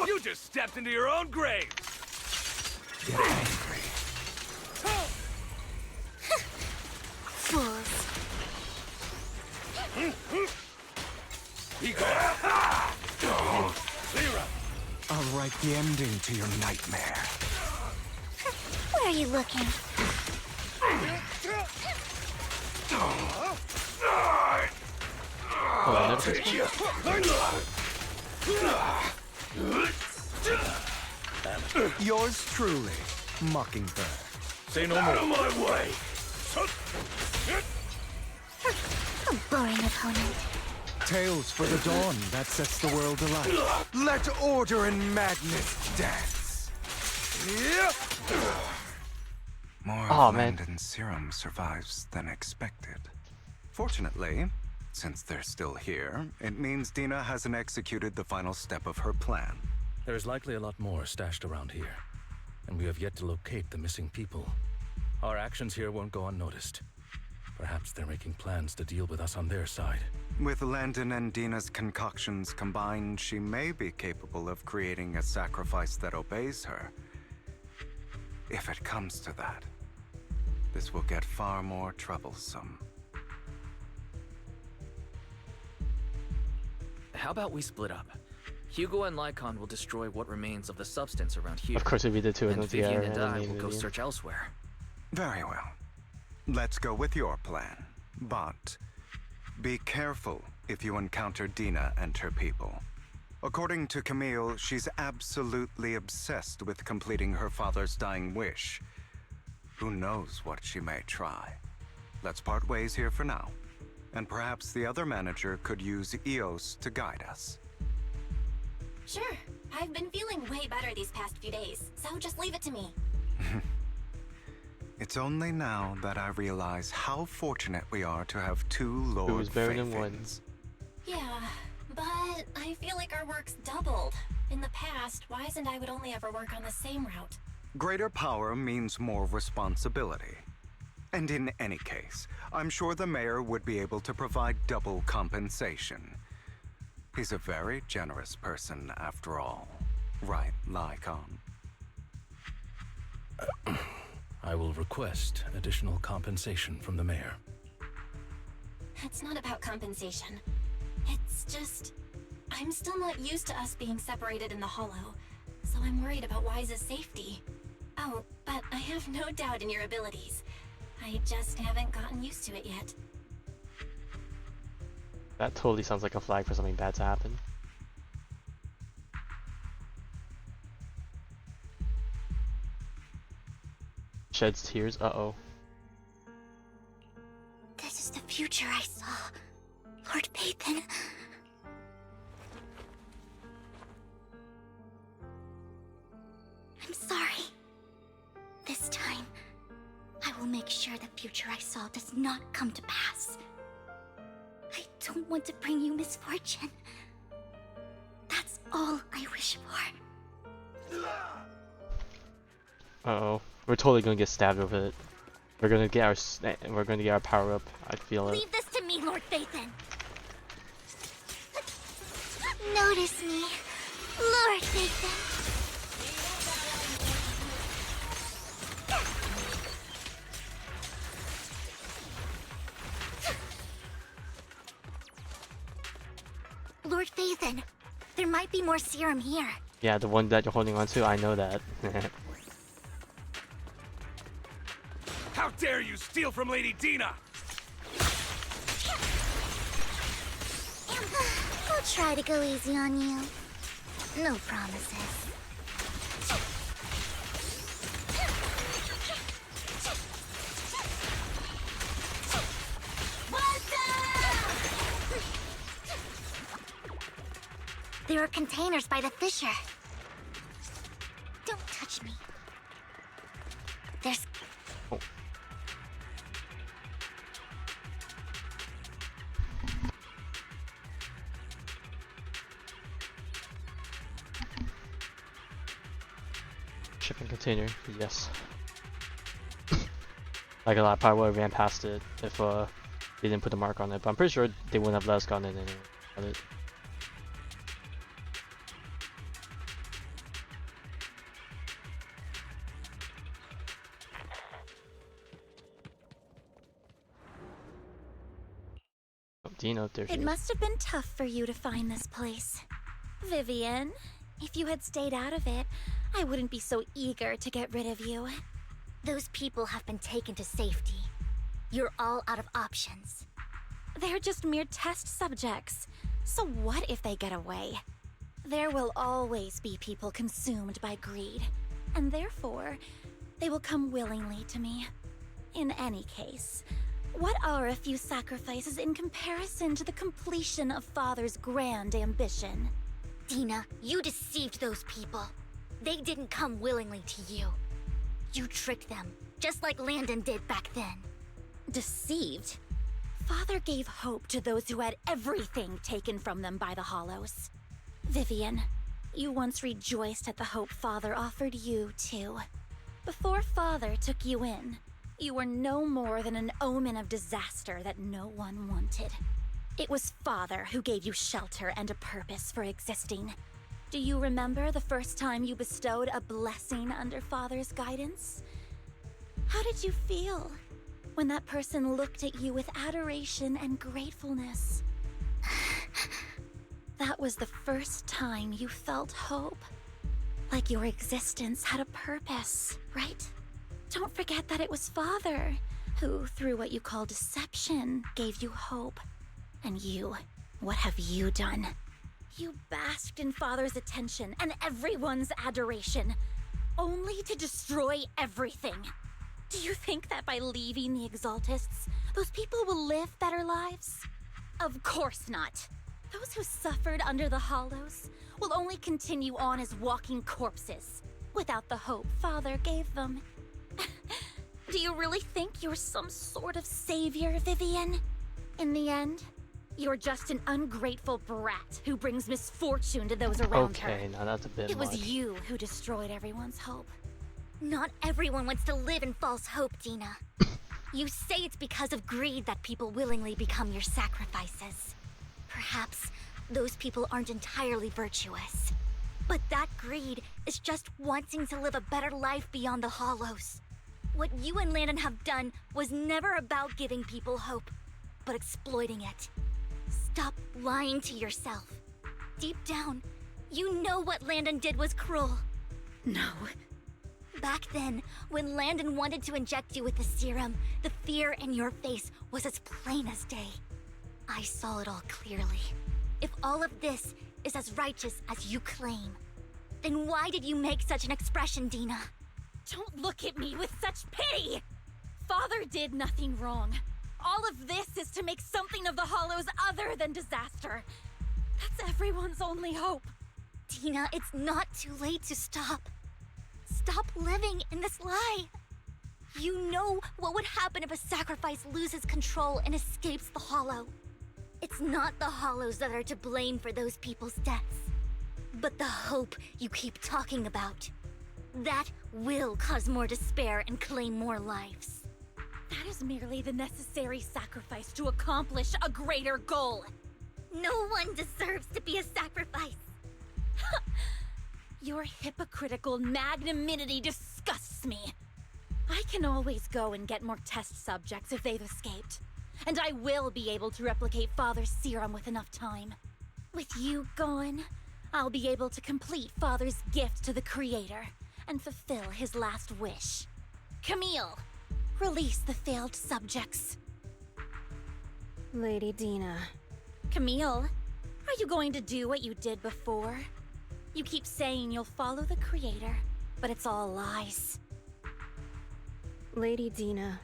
You just stepped into your own grave. Get angry. Fools. Be gone. Clear up. I'll write the ending to your nightmare. Where are you looking? Oh, Yours truly, Mockingbird. Say no more. Out of my way. A boring opponent. Tales for the dawn that sets the world alight. Let order and madness dance. More Aw, of man. Landon's serum survives than expected. Fortunately, since they're still here, it means Dina hasn't executed the final step of her plan. There's likely a lot more stashed around here, and we have yet to locate the missing people. Our actions here won't go unnoticed. Perhaps they're making plans to deal with us on their side. With Landon and Dina's concoctions combined, she may be capable of creating a sacrifice that obeys her. If it comes to that, this will get far more troublesome. How about we split up? Hugo and Lycon will destroy what remains of the substance around here. Of course, if we did two, and Vivian and I will go search elsewhere. Very well. Let's go with your plan. But be careful if you encounter Dina and her people. According to Camille, she's absolutely obsessed with completing her father's dying wish. Who knows what she may try? Let's part ways here for now. And perhaps the other manager could use Eos to guide us. Sure. I've been feeling way better these past few days, so just leave it to me. It's only now that I realize how fortunate we are to have two Lord Who's better than one? Faithings. Yeah, but I feel like our work's doubled. In the past, Wise and I would only ever work on the same route. Greater power means more responsibility. And in any case, I'm sure the mayor would be able to provide double compensation. He's a very generous person, after all. Right, Lycon? I will request additional compensation from the mayor. It's not about compensation. It's just... I'm still not used to us being separated in the Hollow, so I'm worried about Wise's safety. Oh, but I have no doubt in your abilities. I just haven't gotten used to it yet. That totally sounds like a flag for something bad to happen. Sheds tears. Uh-oh. This is the future I saw. Lord Pathan. I'm sorry. This time, I will make sure the future I saw does not come to pass. I don't want to bring you misfortune. That's all I wish for. Uh-oh. We're totally gonna get stabbed over it. We're gonna get our power up. I feel it. Leave this to me, Lord Phaethon. Notice me, Lord Phaethon. Lord Phaethon, there might be more serum here. Yeah, the one that you're holding on to, I know that. How dare you steal from Lady Dina! I'll try to go easy on you. No promises. There are containers by the fissure. Don't touch me. There's... Oh. Shipping container, yes. Like a lot, probably would have ran past it if they didn't put a mark on it, but I'm pretty sure they wouldn't have let us gone in anyway. Dino, there It must have been tough for you to find this place. Vivian, if you had stayed out of it, I wouldn't be so eager to get rid of you. Those people have been taken to safety. You're all out of options. They're just mere test subjects. So what if they get away? There will always be people consumed by greed, and therefore, they will come willingly to me. In any case, what are a few sacrifices in comparison to the completion of Father's grand ambition? Dina, you deceived those people. They didn't come willingly to you. You tricked them, just like Landon did back then. Deceived? Father gave hope to those who had everything taken from them by the Hollows. Vivian, you once rejoiced at the hope Father offered you, too. Before Father took you in, you were no more than an omen of disaster that no one wanted. It was Father who gave you shelter and a purpose for existing. Do you remember the first time you bestowed a blessing under Father's guidance? How did you feel when that person looked at you with adoration and gratefulness? That was the first time you felt hope. Like your existence had a purpose, right? Don't forget that it was Father who, through what you call deception, gave you hope. And you, what have you done? You basked in Father's attention and everyone's adoration, only to destroy everything. Do you think that by leaving the Exaltists, those people will live better lives? Of course not. Those who suffered under the Hollows will only continue on as walking corpses, without the hope Father gave them. Do you really think you're some sort of savior, Vivian? In the end, you're just an ungrateful brat who brings misfortune to those around her. Okay, now that's a bit It was much. you who destroyed everyone's hope. Not everyone wants to live in false hope, Dina. You say it's because of greed that people willingly become your sacrifices. Perhaps those people aren't entirely virtuous. But that greed is just wanting to live a better life beyond the Hollows. What you and Landon have done was never about giving people hope, but exploiting it. Stop lying to yourself. Deep down, you know what Landon did was cruel. No. Back then, when Landon wanted to inject you with the serum, the fear in your face was as plain as day. I saw it all clearly. If all of this is as righteous as you claim, then why did you make such an expression, Dina? Don't look at me with such pity! Father did nothing wrong. All of this is to make something of the Hollows other than disaster. That's everyone's only hope. Dina, it's not too late to stop. Stop living in this lie. You know what would happen if a sacrifice loses control and escapes the Hollow. It's not the Hollows that are to blame for those people's deaths, but the hope you keep talking about. That will cause more despair and claim more lives. That is merely the necessary sacrifice to accomplish a greater goal. No one deserves to be a sacrifice. Your hypocritical magnanimity disgusts me. I can always go and get more test subjects if they've escaped. And I will be able to replicate Father's serum with enough time. With you gone, I'll be able to complete Father's gift to the Creator and fulfill his last wish. Camille, release the failed subjects. Lady Dina. Camille, are you going to do what you did before? You keep saying you'll follow the Creator, but it's all lies. Lady Dina,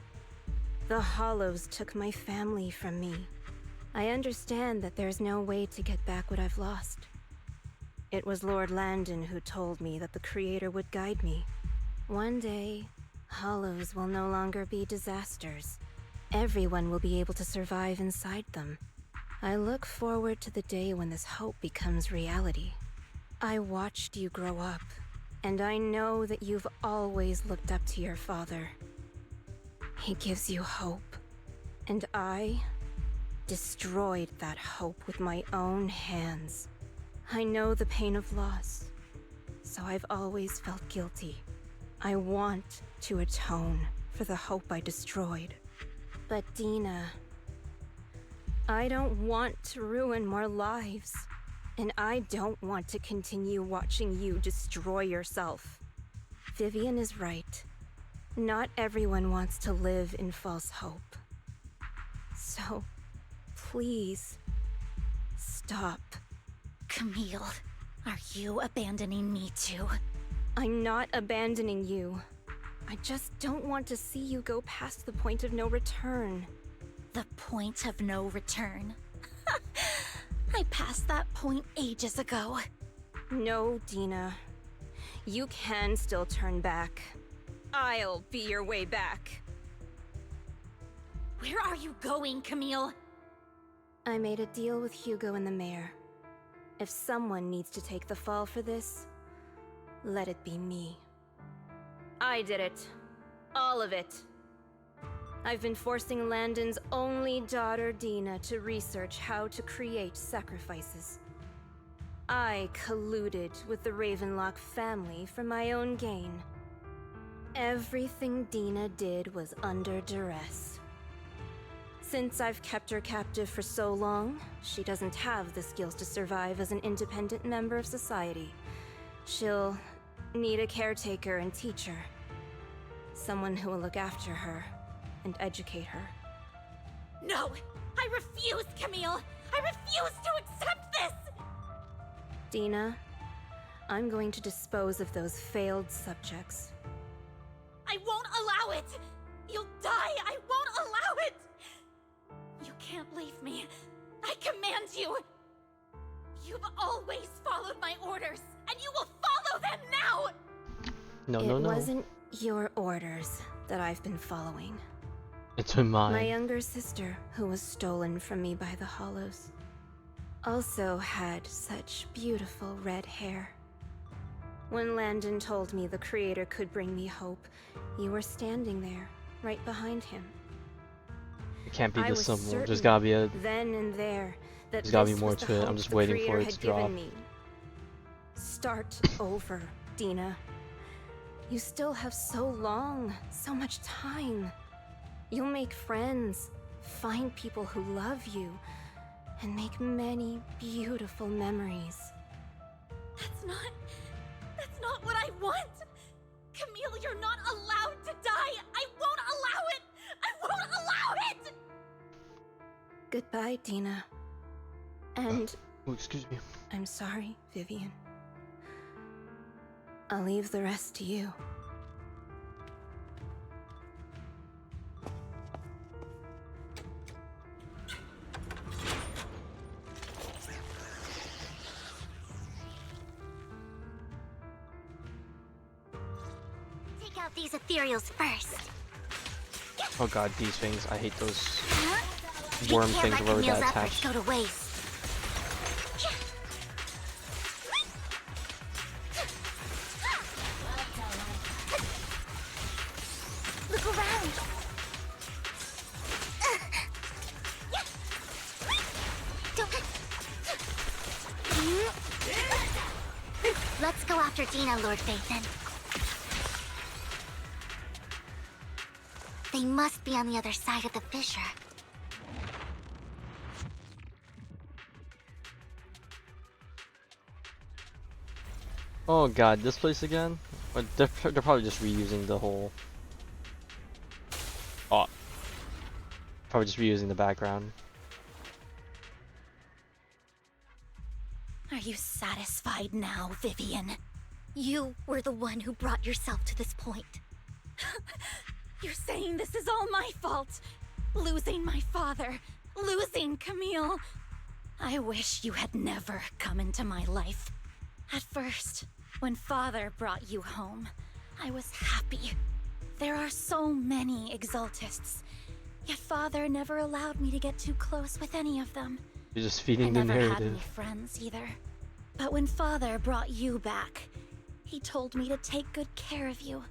the Hollows took my family from me. I understand that there's no way to get back what I've lost. It was Lord Landon who told me that the Creator would guide me. One day, Hollows will no longer be disasters. Everyone will be able to survive inside them. I look forward to the day when this hope becomes reality. I watched you grow up, and I know that you've always looked up to your father. He gives you hope, and I destroyed that hope with my own hands. I know the pain of loss, so I've always felt guilty. I want to atone for the hope I destroyed. But Dina, I don't want to ruin more lives, and I don't want to continue watching you destroy yourself. Vivian is right. Not everyone wants to live in false hope. So, please, stop. Camille, are you abandoning me too? I'm not abandoning you. I just don't want to see you go past the point of no return. The point of no return? I passed that point ages ago. No, Dina. You can still turn back. I'll be your way back. Where are you going, Camille? I made a deal with Hugo and the mayor. If someone needs to take the fall for this, let it be me. I did it. All of it. I've been forcing Landon's only daughter, Dina, to research how to create sacrifices. I colluded with the Ravenlock family for my own gain. Everything Dina did was under duress. Since I've kept her captive for so long, she doesn't have the skills to survive as an independent member of society. She'll need a caretaker and teacher. Someone who will look after her and educate her. No! I refuse, Camille! I refuse to accept this! Dina, I'm going to dispose of those failed subjects. I won't allow it! You'll die! I won't allow it! You can't leave me. I command you! You've always followed my orders, and you will follow them now! No. It wasn't your orders that I've been following. It's been mine. My younger sister, who was stolen from me by the Hollows, also had such beautiful red hair. When Landon told me the Creator could bring me hope, you were standing there, right behind him. It can't be I this was simple. certain There's gotta be a. then and there that There's gotta be this more was the to it. I'm hope just the waiting for Creator it had to drop. given me. Start over, Dina. You still have so long, so much time. You'll make friends, find people who love you, and make many beautiful memories. That's not what I want! Camille, you're not allowed to die! I won't allow it! I won't allow it! Goodbye, Dina. And... Oh, excuse me. I'm sorry, Vivian. I'll leave the rest to you. Take out these ethereals first. Oh god, these things. I hate those You worm can't things let where we Camille's got efforts attached. go to waste. Look around. go after Dina, Lord Phaethon. They must be on the other side of the fissure. Oh god, this place again? But they're probably just reusing the whole... Oh. Probably just reusing the background. Are you satisfied now, Vivian? You were the one who brought yourself to this point. You're saying this is all my fault? Losing my father, losing Camille. I wish you had never come into my life. At first, when Father brought you home, I was happy. There are so many Exaltists, yet Father never allowed me to get too close with any of them. You're just I feeding the never had narrative. any friends either. But when Father brought you back, he told me to take good care of you.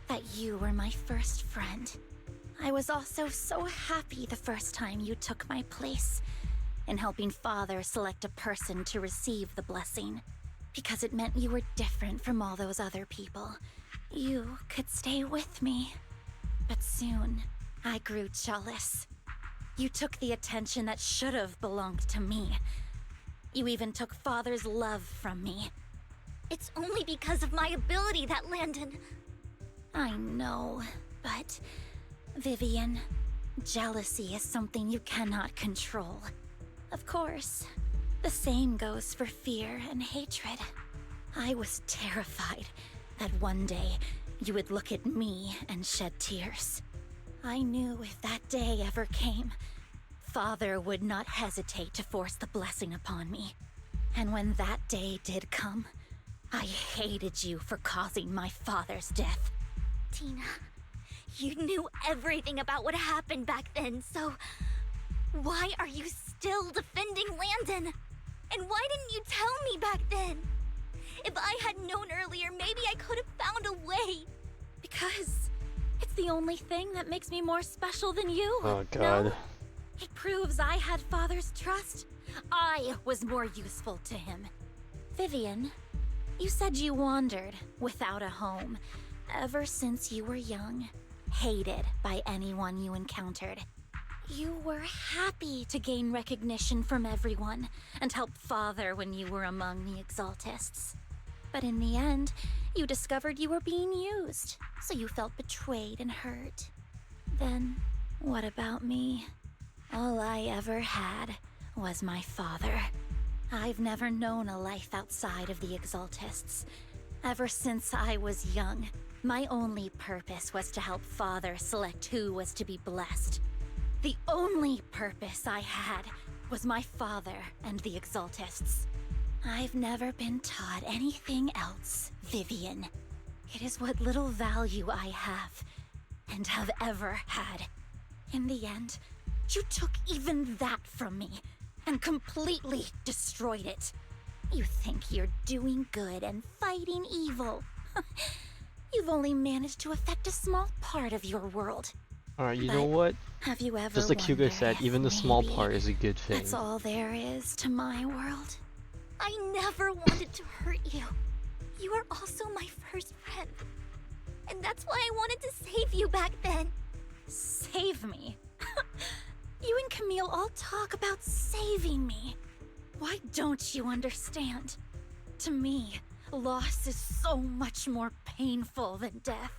That you were my first friend. I was also so happy the first time you took my place in helping Father select a person to receive the blessing. Because it meant you were different from all those other people. You could stay with me. But soon, I grew jealous. You took the attention that should have belonged to me. You even took Father's love from me. It's only because of my ability that Landon... I know, but... Vivian, jealousy is something you cannot control. Of course, the same goes for fear and hatred. I was terrified that one day you would look at me and shed tears. I knew if that day ever came, Father would not hesitate to force the blessing upon me. And when that day did come, I hated you for causing my father's death. Tina, you knew everything about what happened back then, so... Why are you still defending Landon? And why didn't you tell me back then? If I had known earlier, maybe I could have found a way. Because it's the only thing that makes me more special than you. Oh god. No? It proves I had Father's trust. I was more useful to him. Vivian, you said you wandered without a home ever since you were young, hated by anyone you encountered. You were happy to gain recognition from everyone and help Father when you were among the Exaltists. But in the end, you discovered you were being used, so you felt betrayed and hurt. Then, what about me? All I ever had was my father. I've never known a life outside of the Exaltists. Ever since I was young, my only purpose was to help Father select who was to be blessed. The only purpose I had was my father and the Exaltists. I've never been taught anything else, Vivian. It is what little value I have, and have ever had. In the end, you took even that from me, and completely destroyed it. You think you're doing good and fighting evil. You've only managed to affect a small part of your world. Alright, you know what? Have you ever Just like Hugo said, wondered even the if small maybe part is a good thing. that's all there is to my world? I never wanted to hurt you. You were also my first friend. And that's why I wanted to save you back then. Save me? You and Camille all talk about saving me. Why don't you understand? To me, loss is so much more painful than death.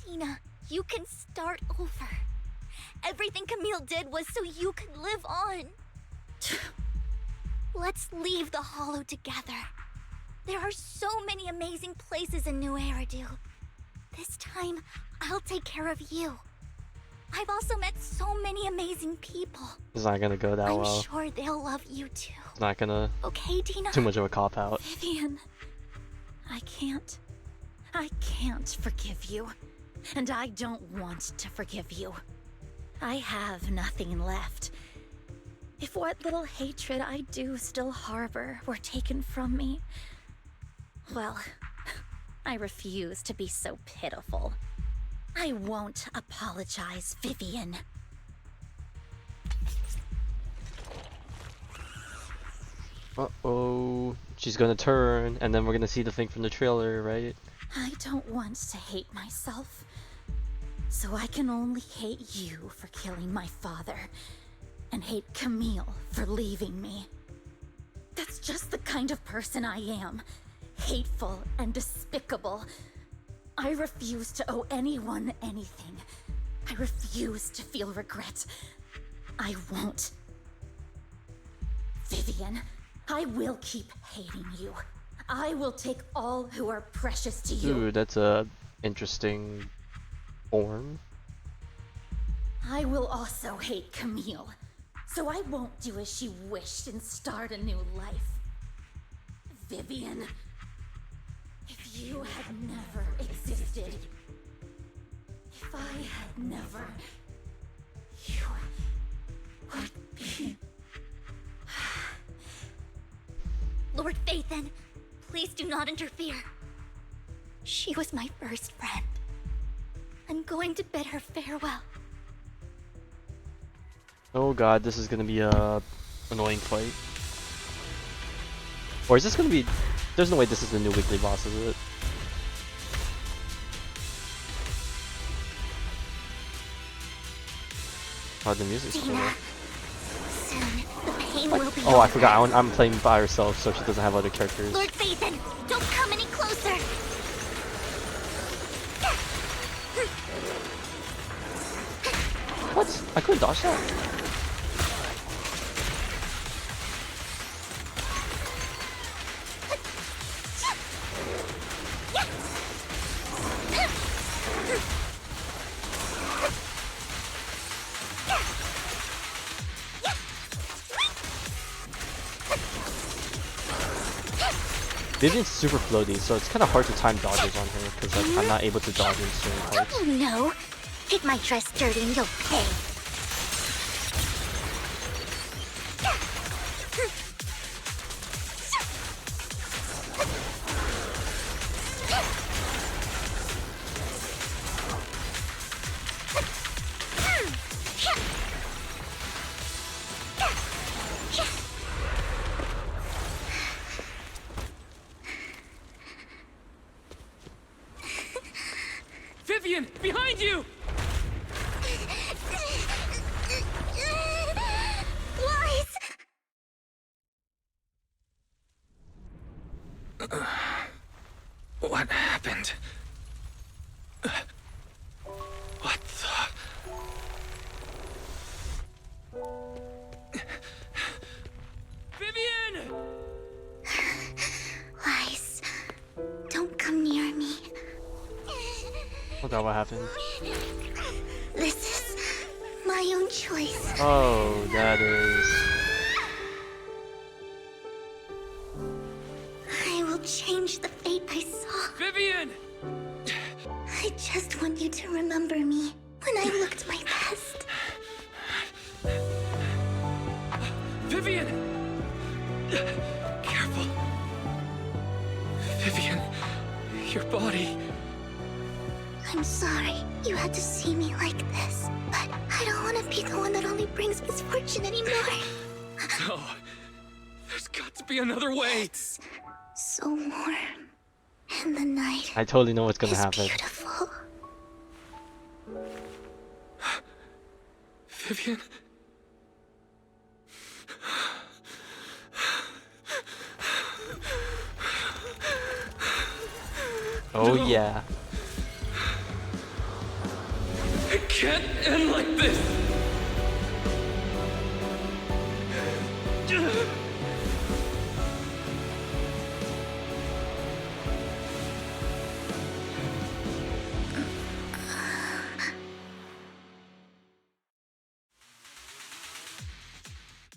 Tina, you can start over. Everything Camille did was so you could live on. Let's leave the Hollow together. There are so many amazing places in New Eridu. This time, I'll take care of you. I've also met so many amazing people. It's not gonna go that I'm well. sure they'll love you too. It's not gonna... Okay, Tina? Too much of a cop-out. Vivian, I can't forgive you. And I don't want to forgive you. I have nothing left. If what little hatred I do still harbor were taken from me, well, I refuse to be so pitiful. I won't apologize, Vivian. Uh-oh. she's gonna turn, and then we're gonna see the thing from the trailer, right? I don't want to hate myself. So I can only hate you for killing my father, and hate Camille for leaving me. That's just the kind of person I am. Hateful and despicable. I refuse to owe anyone anything. I refuse to feel regret. I won't. Vivian, I will keep hating you. I will take all who are precious to you. Ooh, that's a interesting form. I will also hate Camille. So I won't do as she wished and start a new life. Vivian, if you had never existed, if I had never, you would be... Lord Phaethon, please do not interfere. She was my first friend. I'm going to bid her farewell. Oh god, this is gonna be a annoying fight. Or is this gonna be... There's no way this is the new weekly boss, is it? Oh, the music's cool. Soon, the pain will be Oh, I over. forgot. I'm playing by herself, so she doesn't have other characters. Lord Phaethon, don't come any closer. What? I couldn't dodge that? Vivian's super floaty, so it's kind of hard to time dodges on her, because like, I'm not able to dodge in certain parts. Oh no. Hit my dress dirty and you'll pay. Vivian, behind you! Wise! What happened? What the... Vivian! Wise, don't come near me. Oh god, what happened? This is my own choice. Oh, that is... I will change the fate I saw. Vivian! I just want you to remember me when I looked my best. Vivian! Careful. Vivian, your body... I'm sorry you had to see me like this, but I don't want to be the one that only brings misfortune anymore. No. There's got to be another way. It's so warm, and the night I totally know what's gonna is happen. beautiful. Vivian? Oh No. yeah. It can't end like this!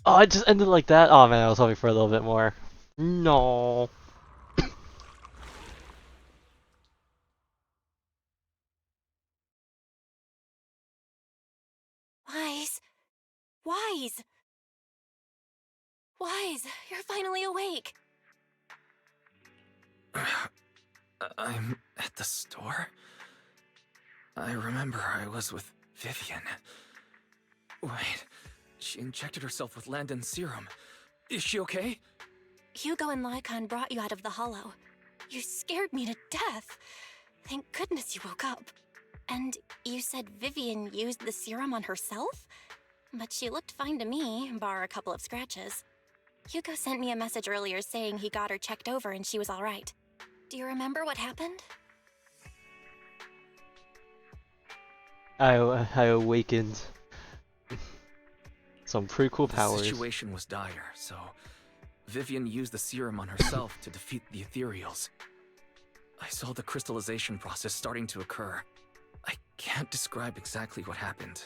Oh, it just ended like that? Oh man, I was hoping for a little bit more. No. Wise. Wise. Wise, you're finally awake. I'm at the store? I remember I was with Vivian. Wait, she injected herself with Landon's serum. Is she okay? Hugo and Lycon brought you out of the hollow. You scared me to death. Thank goodness you woke up. And you said Vivian used the serum on herself? But she looked fine to me, bar a couple of scratches. Hugo sent me a message earlier saying he got her checked over and she was alright. Do you remember what happened? I awakened some pretty cool powers. The situation was dire, so Vivian used the serum on herself to defeat the ethereals. I saw the crystallization process starting to occur. I can't describe exactly what happened.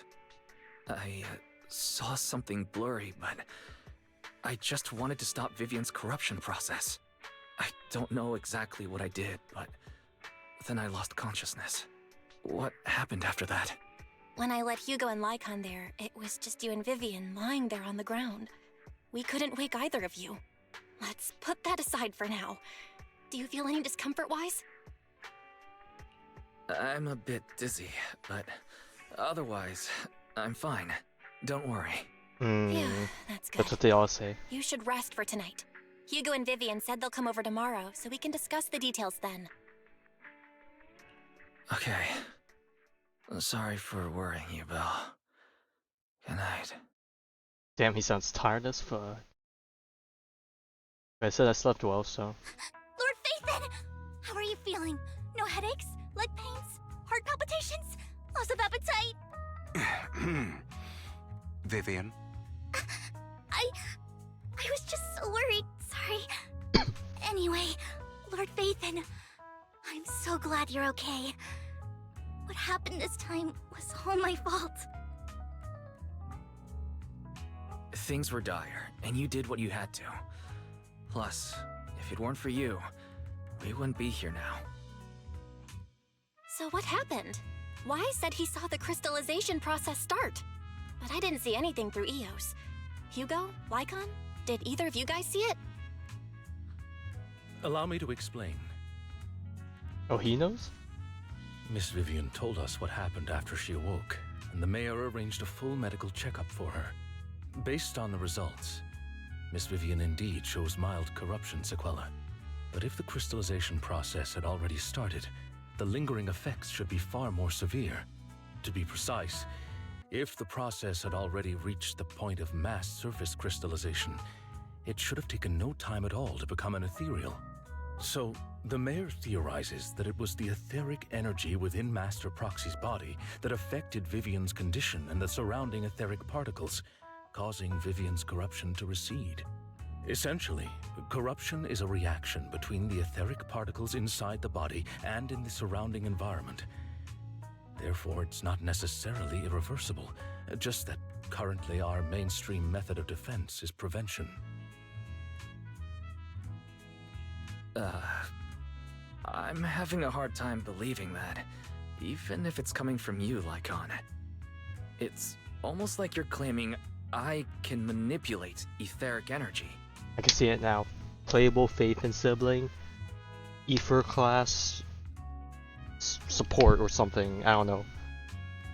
I saw something blurry, but I just wanted to stop Vivian's corruption process. I don't know exactly what I did, but then I lost consciousness. What happened after that? When I let Hugo and Lycon there, it was just you and Vivian lying there on the ground. We couldn't wake either of you. Let's put that aside for now. Do you feel any discomfort-wise? I'm a bit dizzy, but otherwise, I'm fine. Don't worry. Phew, that's good. That's what they all say. You should rest for tonight. Hugo and Vivian said they'll come over tomorrow, so we can discuss the details then. Okay. Sorry for worrying you, Belle. Good night. Damn, he sounds tired as fuck. I said I slept well, so. Lord Phaethon! How are you feeling? No headaches? Leg pains? Heart palpitations? Loss of appetite? Vivian? I was just so worried. Sorry. Anyway, Lord Phaethon, I'm so glad you're okay. What happened this time was all my fault. Things were dire, and you did what you had to. Plus, if it weren't for you, we wouldn't be here now. So what happened? Wise said he saw the crystallization process start, but I didn't see anything through EOS. Hugo? Lycon? Did either of you guys see it? Allow me to explain. Oh, he knows? Miss Vivian told us what happened after she awoke, and the mayor arranged a full medical checkup for her. Based on the results, Miss Vivian indeed shows mild corruption sequelae. But if the crystallization process had already started, the lingering effects should be far more severe. To be precise, if the process had already reached the point of mass surface crystallization, it should have taken no time at all to become an ethereal. So, the mayor theorizes that it was the etheric energy within Master Proxy's body that affected Vivian's condition and the surrounding etheric particles, causing Vivian's corruption to recede. Essentially, corruption is a reaction between the etheric particles inside the body and in the surrounding environment. Therefore, it's not necessarily irreversible, just that currently our mainstream method of defense is prevention. I'm having a hard time believing that, even if it's coming from you, Lycon. It's almost like you're claiming I can manipulate etheric energy. I can see it now. Playable Phaethon sibling, Ether class, support or something. I don't know.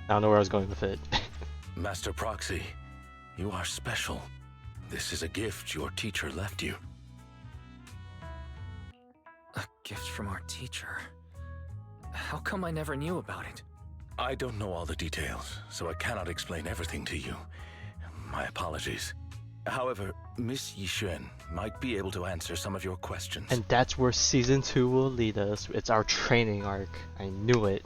I don't know where I was going with it. Master Proxy, you are special. This is a gift your teacher left you. A gift from our teacher? How come I never knew about it? I don't know all the details, so I cannot explain everything to you. My apologies. However, Miss Yixuan might be able to answer some of your questions. And that's where Season 2 will lead us. It's our training arc. I knew it.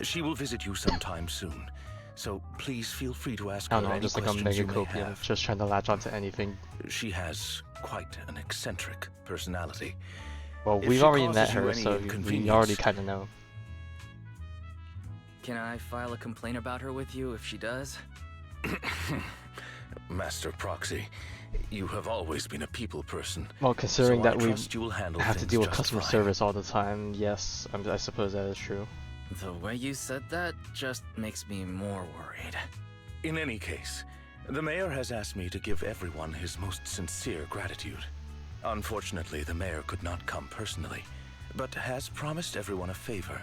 She will visit you sometime soon, so please feel free to ask I her don't know, any just like a questions you may megacopium, have. just trying to latch onto anything. She has quite an eccentric personality. Well, If we've she already met causes you her, any so we inconvenience- already kind of know. Can I file a complaint about her with you if she does? Master Proxy, you have always been a people person. Well, considering so I that we trust you will handle have to things deal with just customer fine. service all the time, yes, I suppose that is true. The way you said that just makes me more worried. In any case, the mayor has asked me to give everyone his most sincere gratitude. Unfortunately, the mayor could not come personally, but has promised everyone a favor.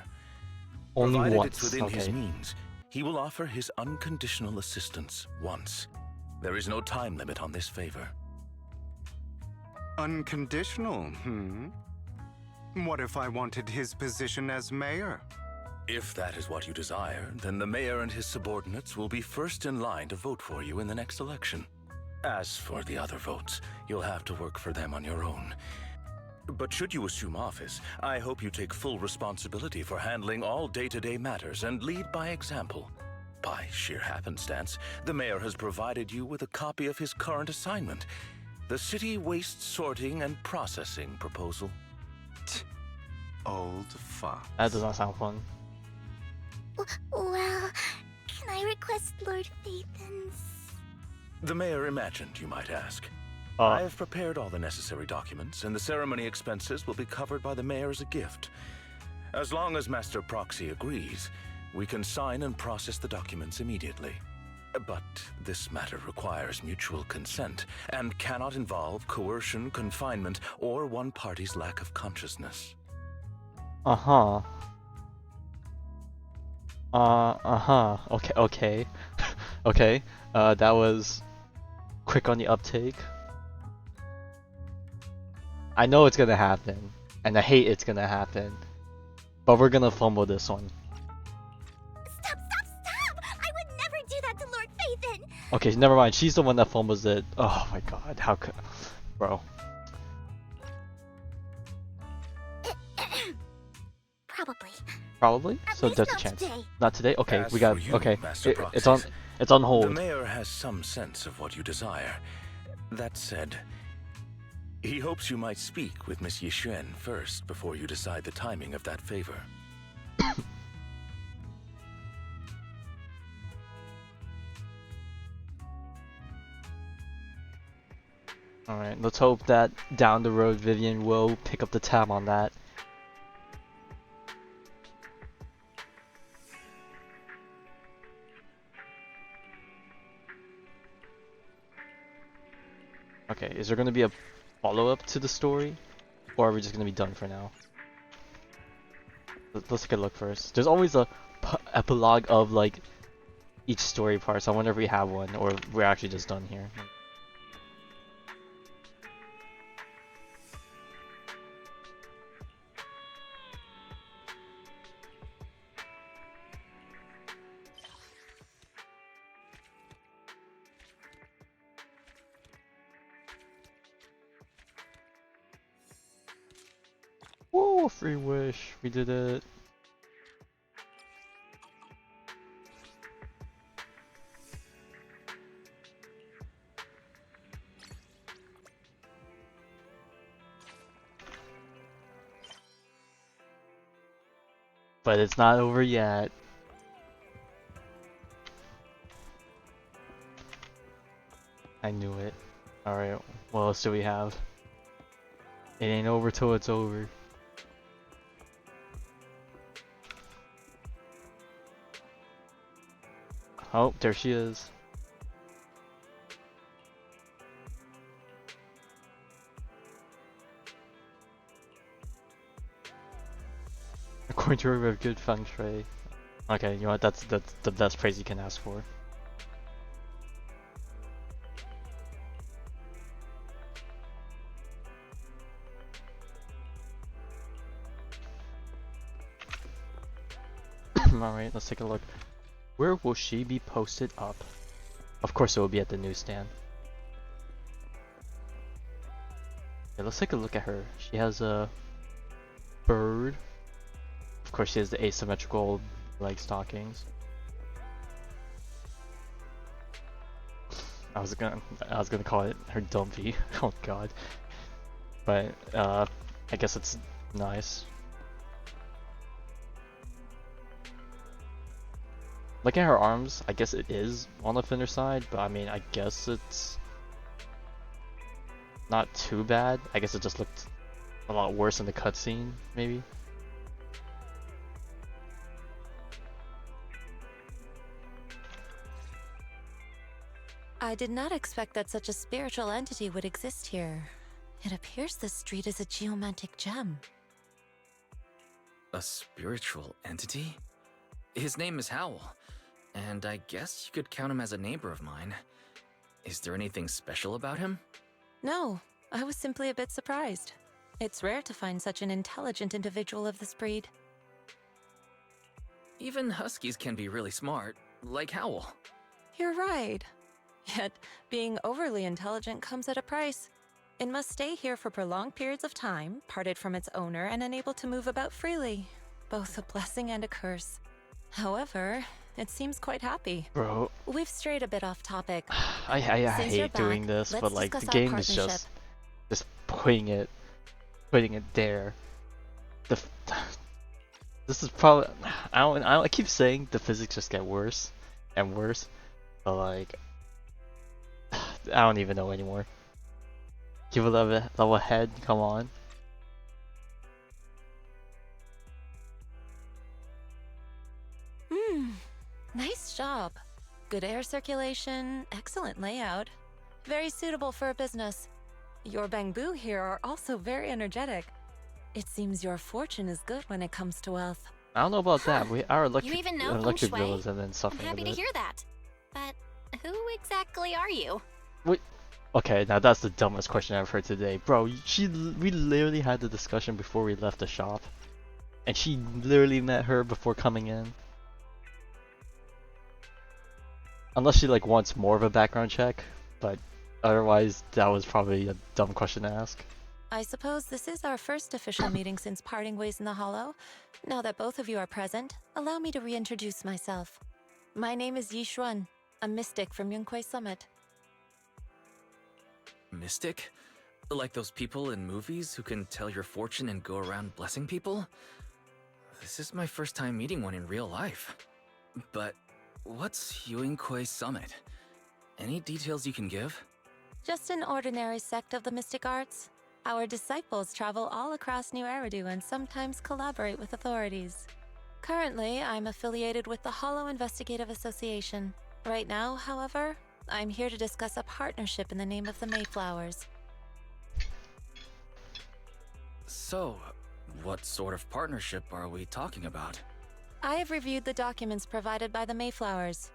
Only Provided once, it's within his okay. means, he will offer his unconditional assistance once. There is no time limit on this favor. Unconditional, What if I wanted his position as mayor? If that is what you desire, then the mayor and his subordinates will be first in line to vote for you in the next election. As for the other votes, you'll have to work for them on your own. But should you assume office, I hope you take full responsibility for handling all day-to-day matters and lead by example. By sheer happenstance, the mayor has provided you with a copy of his current assignment, the City Waste Sorting and Processing proposal. Old fox. That does not sound fun. Well, can I request Lord Phaethon's? The mayor imagined, you might ask. I have prepared all the necessary documents, and the ceremony expenses will be covered by the mayor as a gift. As long as Master Proxy agrees, we can sign and process the documents immediately. But this matter requires mutual consent and cannot involve coercion, confinement, or one party's lack of consciousness. Uh-huh. Okay, okay. Okay. That was quick on the uptake. I know it's gonna happen, and I hate it's gonna happen, but we're gonna fumble this one. Stop! I would never do that to Lord Phaethon! Okay, never mind. She's the one that fumbles it. Oh my god, how could... Bro. Probably. Probably? So least there's a not chance. today. Not today? Okay, As we got... for you, Okay, Master it's Proxys, on the hold. mayor has some sense of what you desire. That said, he hopes you might speak with Miss Yixuan first before you decide the timing of that favor. Alright, let's hope that down the road Vivian will pick up the tab on that. Okay, is there gonna be a follow-up to the story? Or are we just gonna be done for now? Let's take a look first. There's always a epilogue of like each story part, so I wonder if we have one or we're actually just done here. Whoa, free wish. We did it. But it's not over yet. I knew it. Alright, what else do we have? It ain't over till it's over. Oh, there she is. According to her, we have good feng shui. Okay, you know what? That's the best praise you can ask for. Alright, let's take a look. Where will she be posted up? Of course it will be at the newsstand. Yeah, let's take a look at her. She has a bird. Of course she has the asymmetrical leg stockings. I was gonna call it her dumpy. Oh god. But I guess it's nice. Looking at her arms, I guess it is on the thinner side, but I mean, I guess it's not too bad. I guess it just looked a lot worse in the cutscene, maybe. I did not expect that such a spiritual entity would exist here. It appears this street is a geomantic gem. A spiritual entity? His name is Howl, and I guess you could count him as a neighbor of mine. Is there anything special about him? No, I was simply a bit surprised. It's rare to find such an intelligent individual of this breed. Even huskies can be really smart, like Howl. You're right. Yet, being overly intelligent comes at a price. It must stay here for prolonged periods of time, parted from its owner and unable to move about freely. Both a blessing and a curse. However, it seems quite happy. Bro. We've strayed a bit off topic. I Since you're hate doing back, this, let's but like the discuss our game is partnership. just putting it there. This is probably I keep saying the physics just get worse and worse, but like I don't even know anymore. Give a level head, come on. Nice job. Good air circulation, excellent layout. Very suitable for a business. Your bamboo here are also very energetic. It seems your fortune is good when it comes to wealth. I don't know about that. Our You even know feng electric shui? villas have been I'm suffering a happy to bit. hear that. But who exactly are you? Wait. Okay, now that's the dumbest question I've heard today. Bro, we literally had the discussion before we left the shop. And she literally met her before coming in. Unless she like wants more of a background check, but otherwise that was probably a dumb question to ask. I suppose this is our first official meeting since parting ways in the Hollow. Now that both of you are present, allow me to reintroduce myself. My name is Yi Xuan, a mystic from Yunquei Summit. Mystic? Like those people in movies who can tell your fortune and go around blessing people? This is my first time meeting one in real life. But what's Yunquei Summit? Any details you can give? Just an ordinary sect of the mystic arts. Our disciples travel all across New Eridu and sometimes collaborate with authorities. Currently, I'm affiliated with the Hollow Investigative Association. Right now, however, I'm here to discuss a partnership in the name of the Mayflowers. So, what sort of partnership are we talking about? I have reviewed the documents provided by the Mayflowers.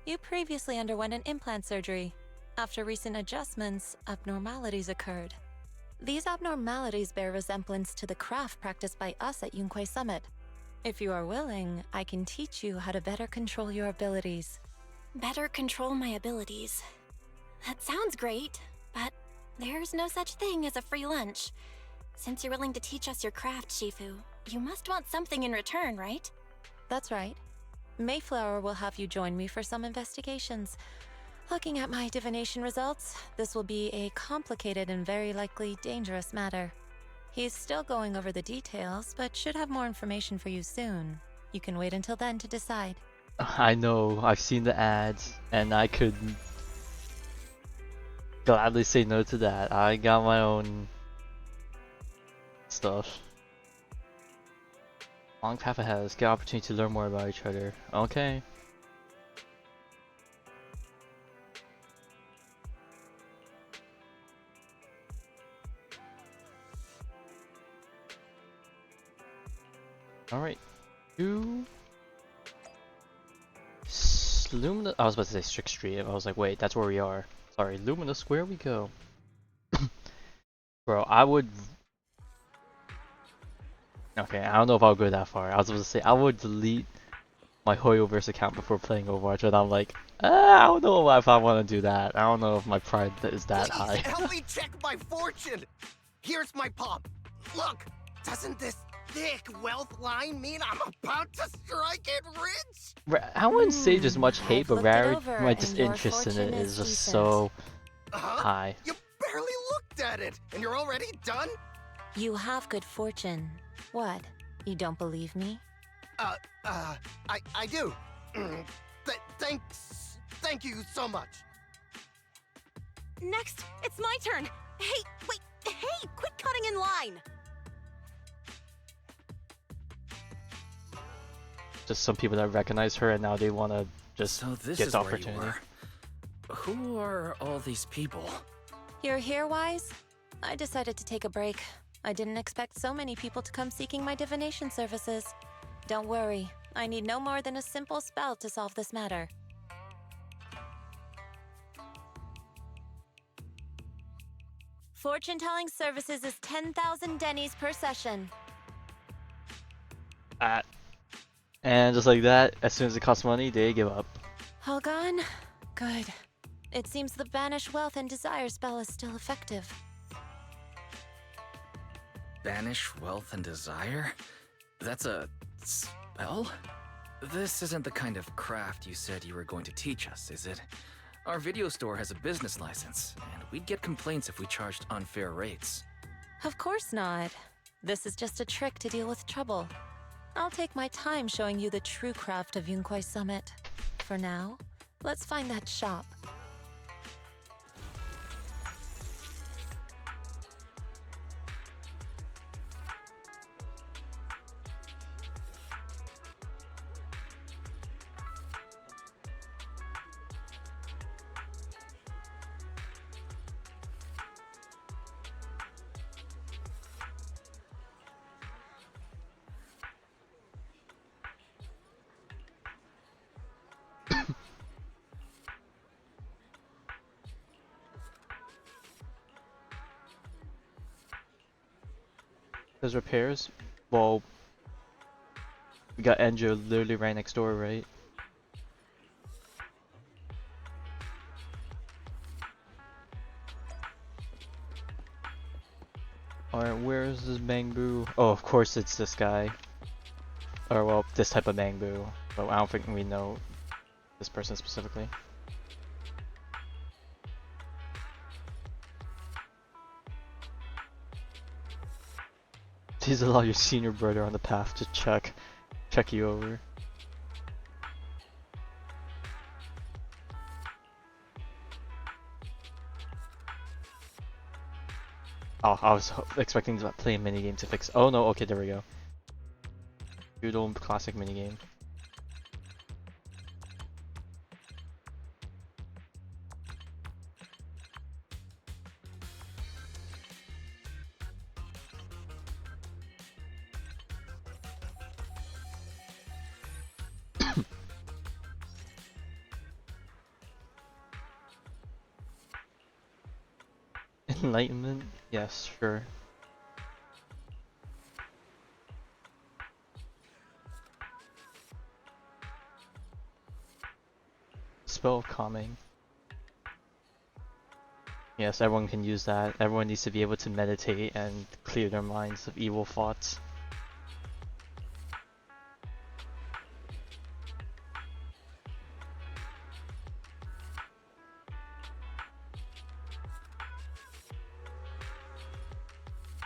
You previously underwent an implant surgery. After recent adjustments, abnormalities occurred. These abnormalities bear resemblance to the craft practiced by us at Yunquei Summit. If you are willing, I can teach you how to better control your abilities. Better control my abilities. That sounds great, but there's no such thing as a free lunch. Since you're willing to teach us your craft, Shifu, you must want something in return, right? That's right. Mayflower will have you join me for some investigations. Looking at my divination results, this will be a complicated and very likely dangerous matter. He's still going over the details, but should have more information for you soon. You can wait until then to decide. I know, I've seen the ads, and I could gladly say no to that. I got my own stuff. Long path ahead, let's get opportunity to learn more about each other. Okay. Alright. Lumina. I was about to say Strict Street. I was like, wait, that's where we are. Sorry, Lumina Square we go. Bro, I would. Okay, I don't know if I'll go that far. I was about to say I would delete my Hoyoverse account before playing Overwatch, and I'm like, I don't know if I want to do that. I don't know if my pride is that high. Help me check my fortune! Here's my palm. Look, doesn't this thick wealth line mean I'm about to strike it rich? I wouldn't say just much hate, but my and disinterest in your it fortune is is just decent. so high. You barely looked at it, and you're already done? You have good fortune. What? You don't believe me? I do. Thank you so much. Next, it's my turn. Hey, wait, hey, quit cutting in line. Just some people that recognize her and now they want to just So this get is the where you opportunity. were. Who are all these people? You're here, Wise? I decided to take a break. I didn't expect so many people to come seeking my divination services. Don't worry, I need no more than a simple spell to solve this matter. Fortune-telling services is 10,000 dennies per session. And just like that, as soon as it costs money, they give up. All gone? Good. It seems the Banish Wealth and Desire spell is still effective. Banish wealth and desire? That's a spell? This isn't the kind of craft you said you were going to teach us, is it? Our video store has a business license, and we'd get complaints if we charged unfair rates. Of course not. This is just a trick to deal with trouble. I'll take my time showing you the true craft of Yunkwai Summit. For now, let's find that shop. There's repairs? Well, we got Enjo literally right next door, right? Alright, where is this Bangbu? Oh, of course it's this guy. Or, well, this type of Bangbu. But I don't think we know this person specifically. Please allow your senior brother on the path to check you over. Oh, I was expecting to play a minigame to fix. Oh no, okay, there we go. Good old classic minigame. Enlightenment? Yes, sure. Spell of calming. Yes, everyone can use that. Everyone needs to be able to meditate and clear their minds of evil thoughts.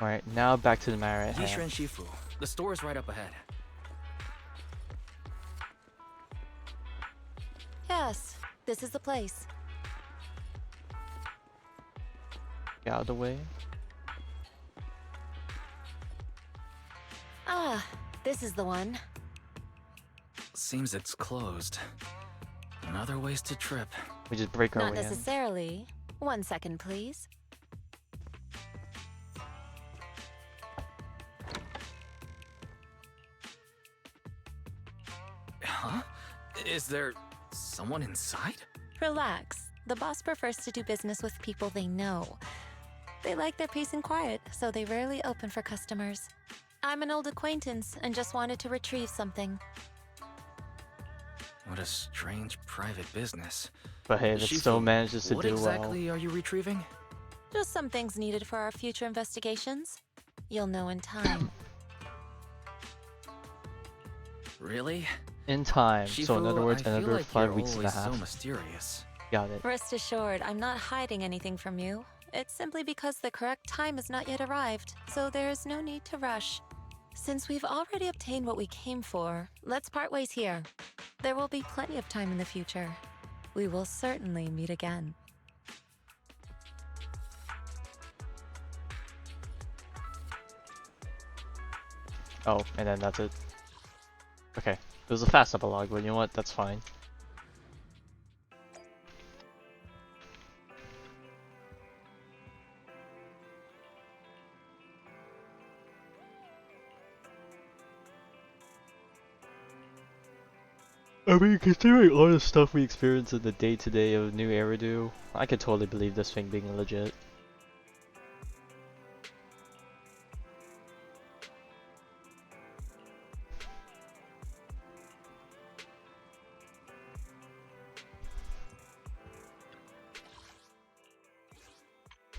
Alright, now back to the matter at hand. Yishuan Shifu, the store is right up ahead. Yes, this is the place. Get out of the way. Ah, this is the one. Seems it's closed. Another wasted trip. We just break our Not way in. necessarily. 1 second, please. Huh? Is there someone inside? Relax. The boss prefers to do business with people they know. They like their peace and quiet, so they rarely open for customers. I'm an old acquaintance and just wanted to retrieve something. What a strange private business. But hey, if it still manages to what do exactly are you retrieving? Just some things needed for our future investigations. You'll know in time. Really? In time. Shifu, So in other words, I feel another like 5 you're weeks and a always half. so mysterious. Got it. Rest assured, I'm not hiding anything from you. It's simply because the correct time has not yet arrived, so there is no need to rush. Since we've already obtained what we came for, let's part ways here. There will be plenty of time in the future. We will certainly meet again. Oh, and then that's it. Okay. It was a fast epilogue, but you know what? That's fine. I mean, considering all the stuff we experience in the day-to-day of New Eridu, I could totally believe this thing being legit.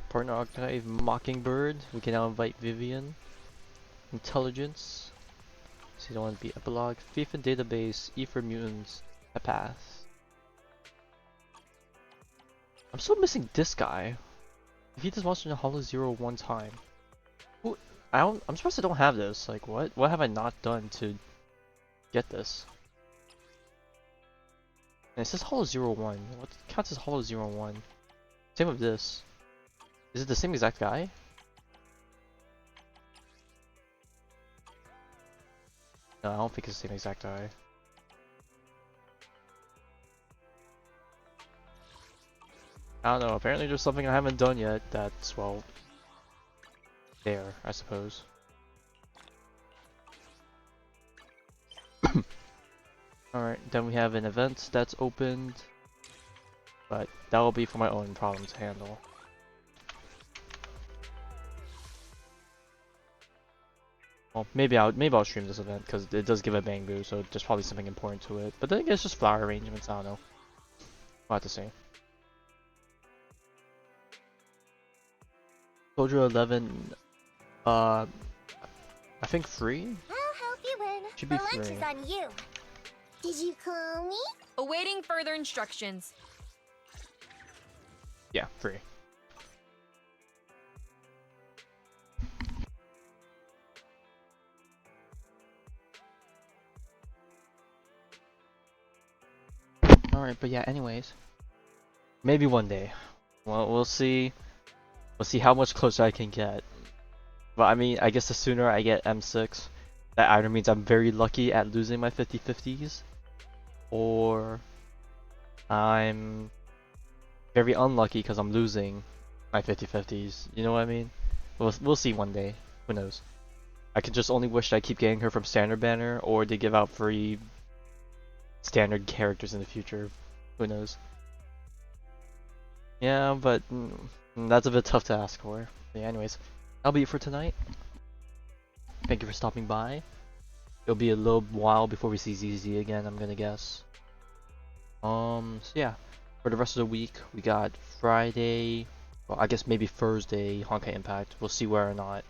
Partner Archive, Mockingbird. We can now invite Vivian. Intelligence. So you don't want to be Epilogue. Thief and Database, E for Mutants, a path. I'm still missing this guy. Defeat this monster in Hollow Zero one time. Who? I'm surprised I don't have this. Like, what? What have I not done to get this? And it says Hollow Zero One. What counts as Hollow Zero One? Same with this. Is it the same exact guy? No, I don't think it's the same exact guy. I don't know, apparently there's something I haven't done yet that's, well, there, I suppose. Alright, then we have an event that's opened, but that will be for my own problem to handle. Well, maybe I'll stream this event because it does give a bang boo, so there's probably something important to it. But then again, it's just flower arrangements. I don't know. We'll have to see. Soldier 11, I think free. I'll help you win. Should be the lunch free. is on you. Did you call me? Awaiting further instructions. Yeah, free. Alright, but yeah, anyways. Maybe one day. Well, we'll see. We'll see how much closer I can get. But I mean, I guess the sooner I get M6, that either means I'm very lucky at losing my 50-50s, or I'm very unlucky because I'm losing my 50-50s. You know what I mean? We'll see one day. Who knows? I can just only wish that I keep getting her from Standard Banner, or they give out free standard characters in the future. Who knows? Yeah, but that's a bit tough to ask for. But yeah, anyways, that'll be it for tonight. Thank you for stopping by. It'll be a little while before we see ZZ again, I'm gonna guess. So yeah, for the rest of the week, we got Friday, well, I guess maybe Thursday, Honkai Impact. We'll see whether or not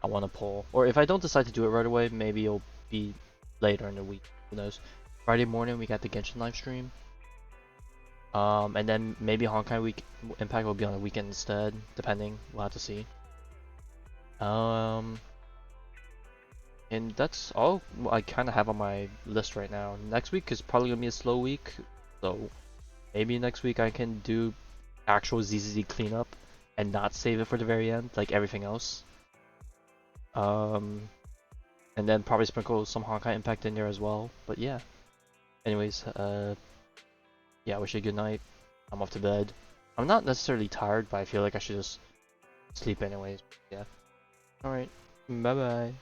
I want to pull. Or if I don't decide to do it right away, maybe it'll be later in the week. Who knows? Friday morning, we got the Genshin live stream. And then maybe Honkai Week Impact will be on the weekend instead, depending. We'll have to see. And that's all I kind of have on my list right now. Next week is probably gonna be a slow week, so maybe next week I can do actual ZZZ cleanup and not save it for the very end, like everything else. And then probably sprinkle some Honkai Impact in there as well. But yeah. Anyways, yeah, I wish you a good night. I'm off to bed. I'm not necessarily tired, but I feel like I should just sleep anyways. Yeah. Alright. Bye bye.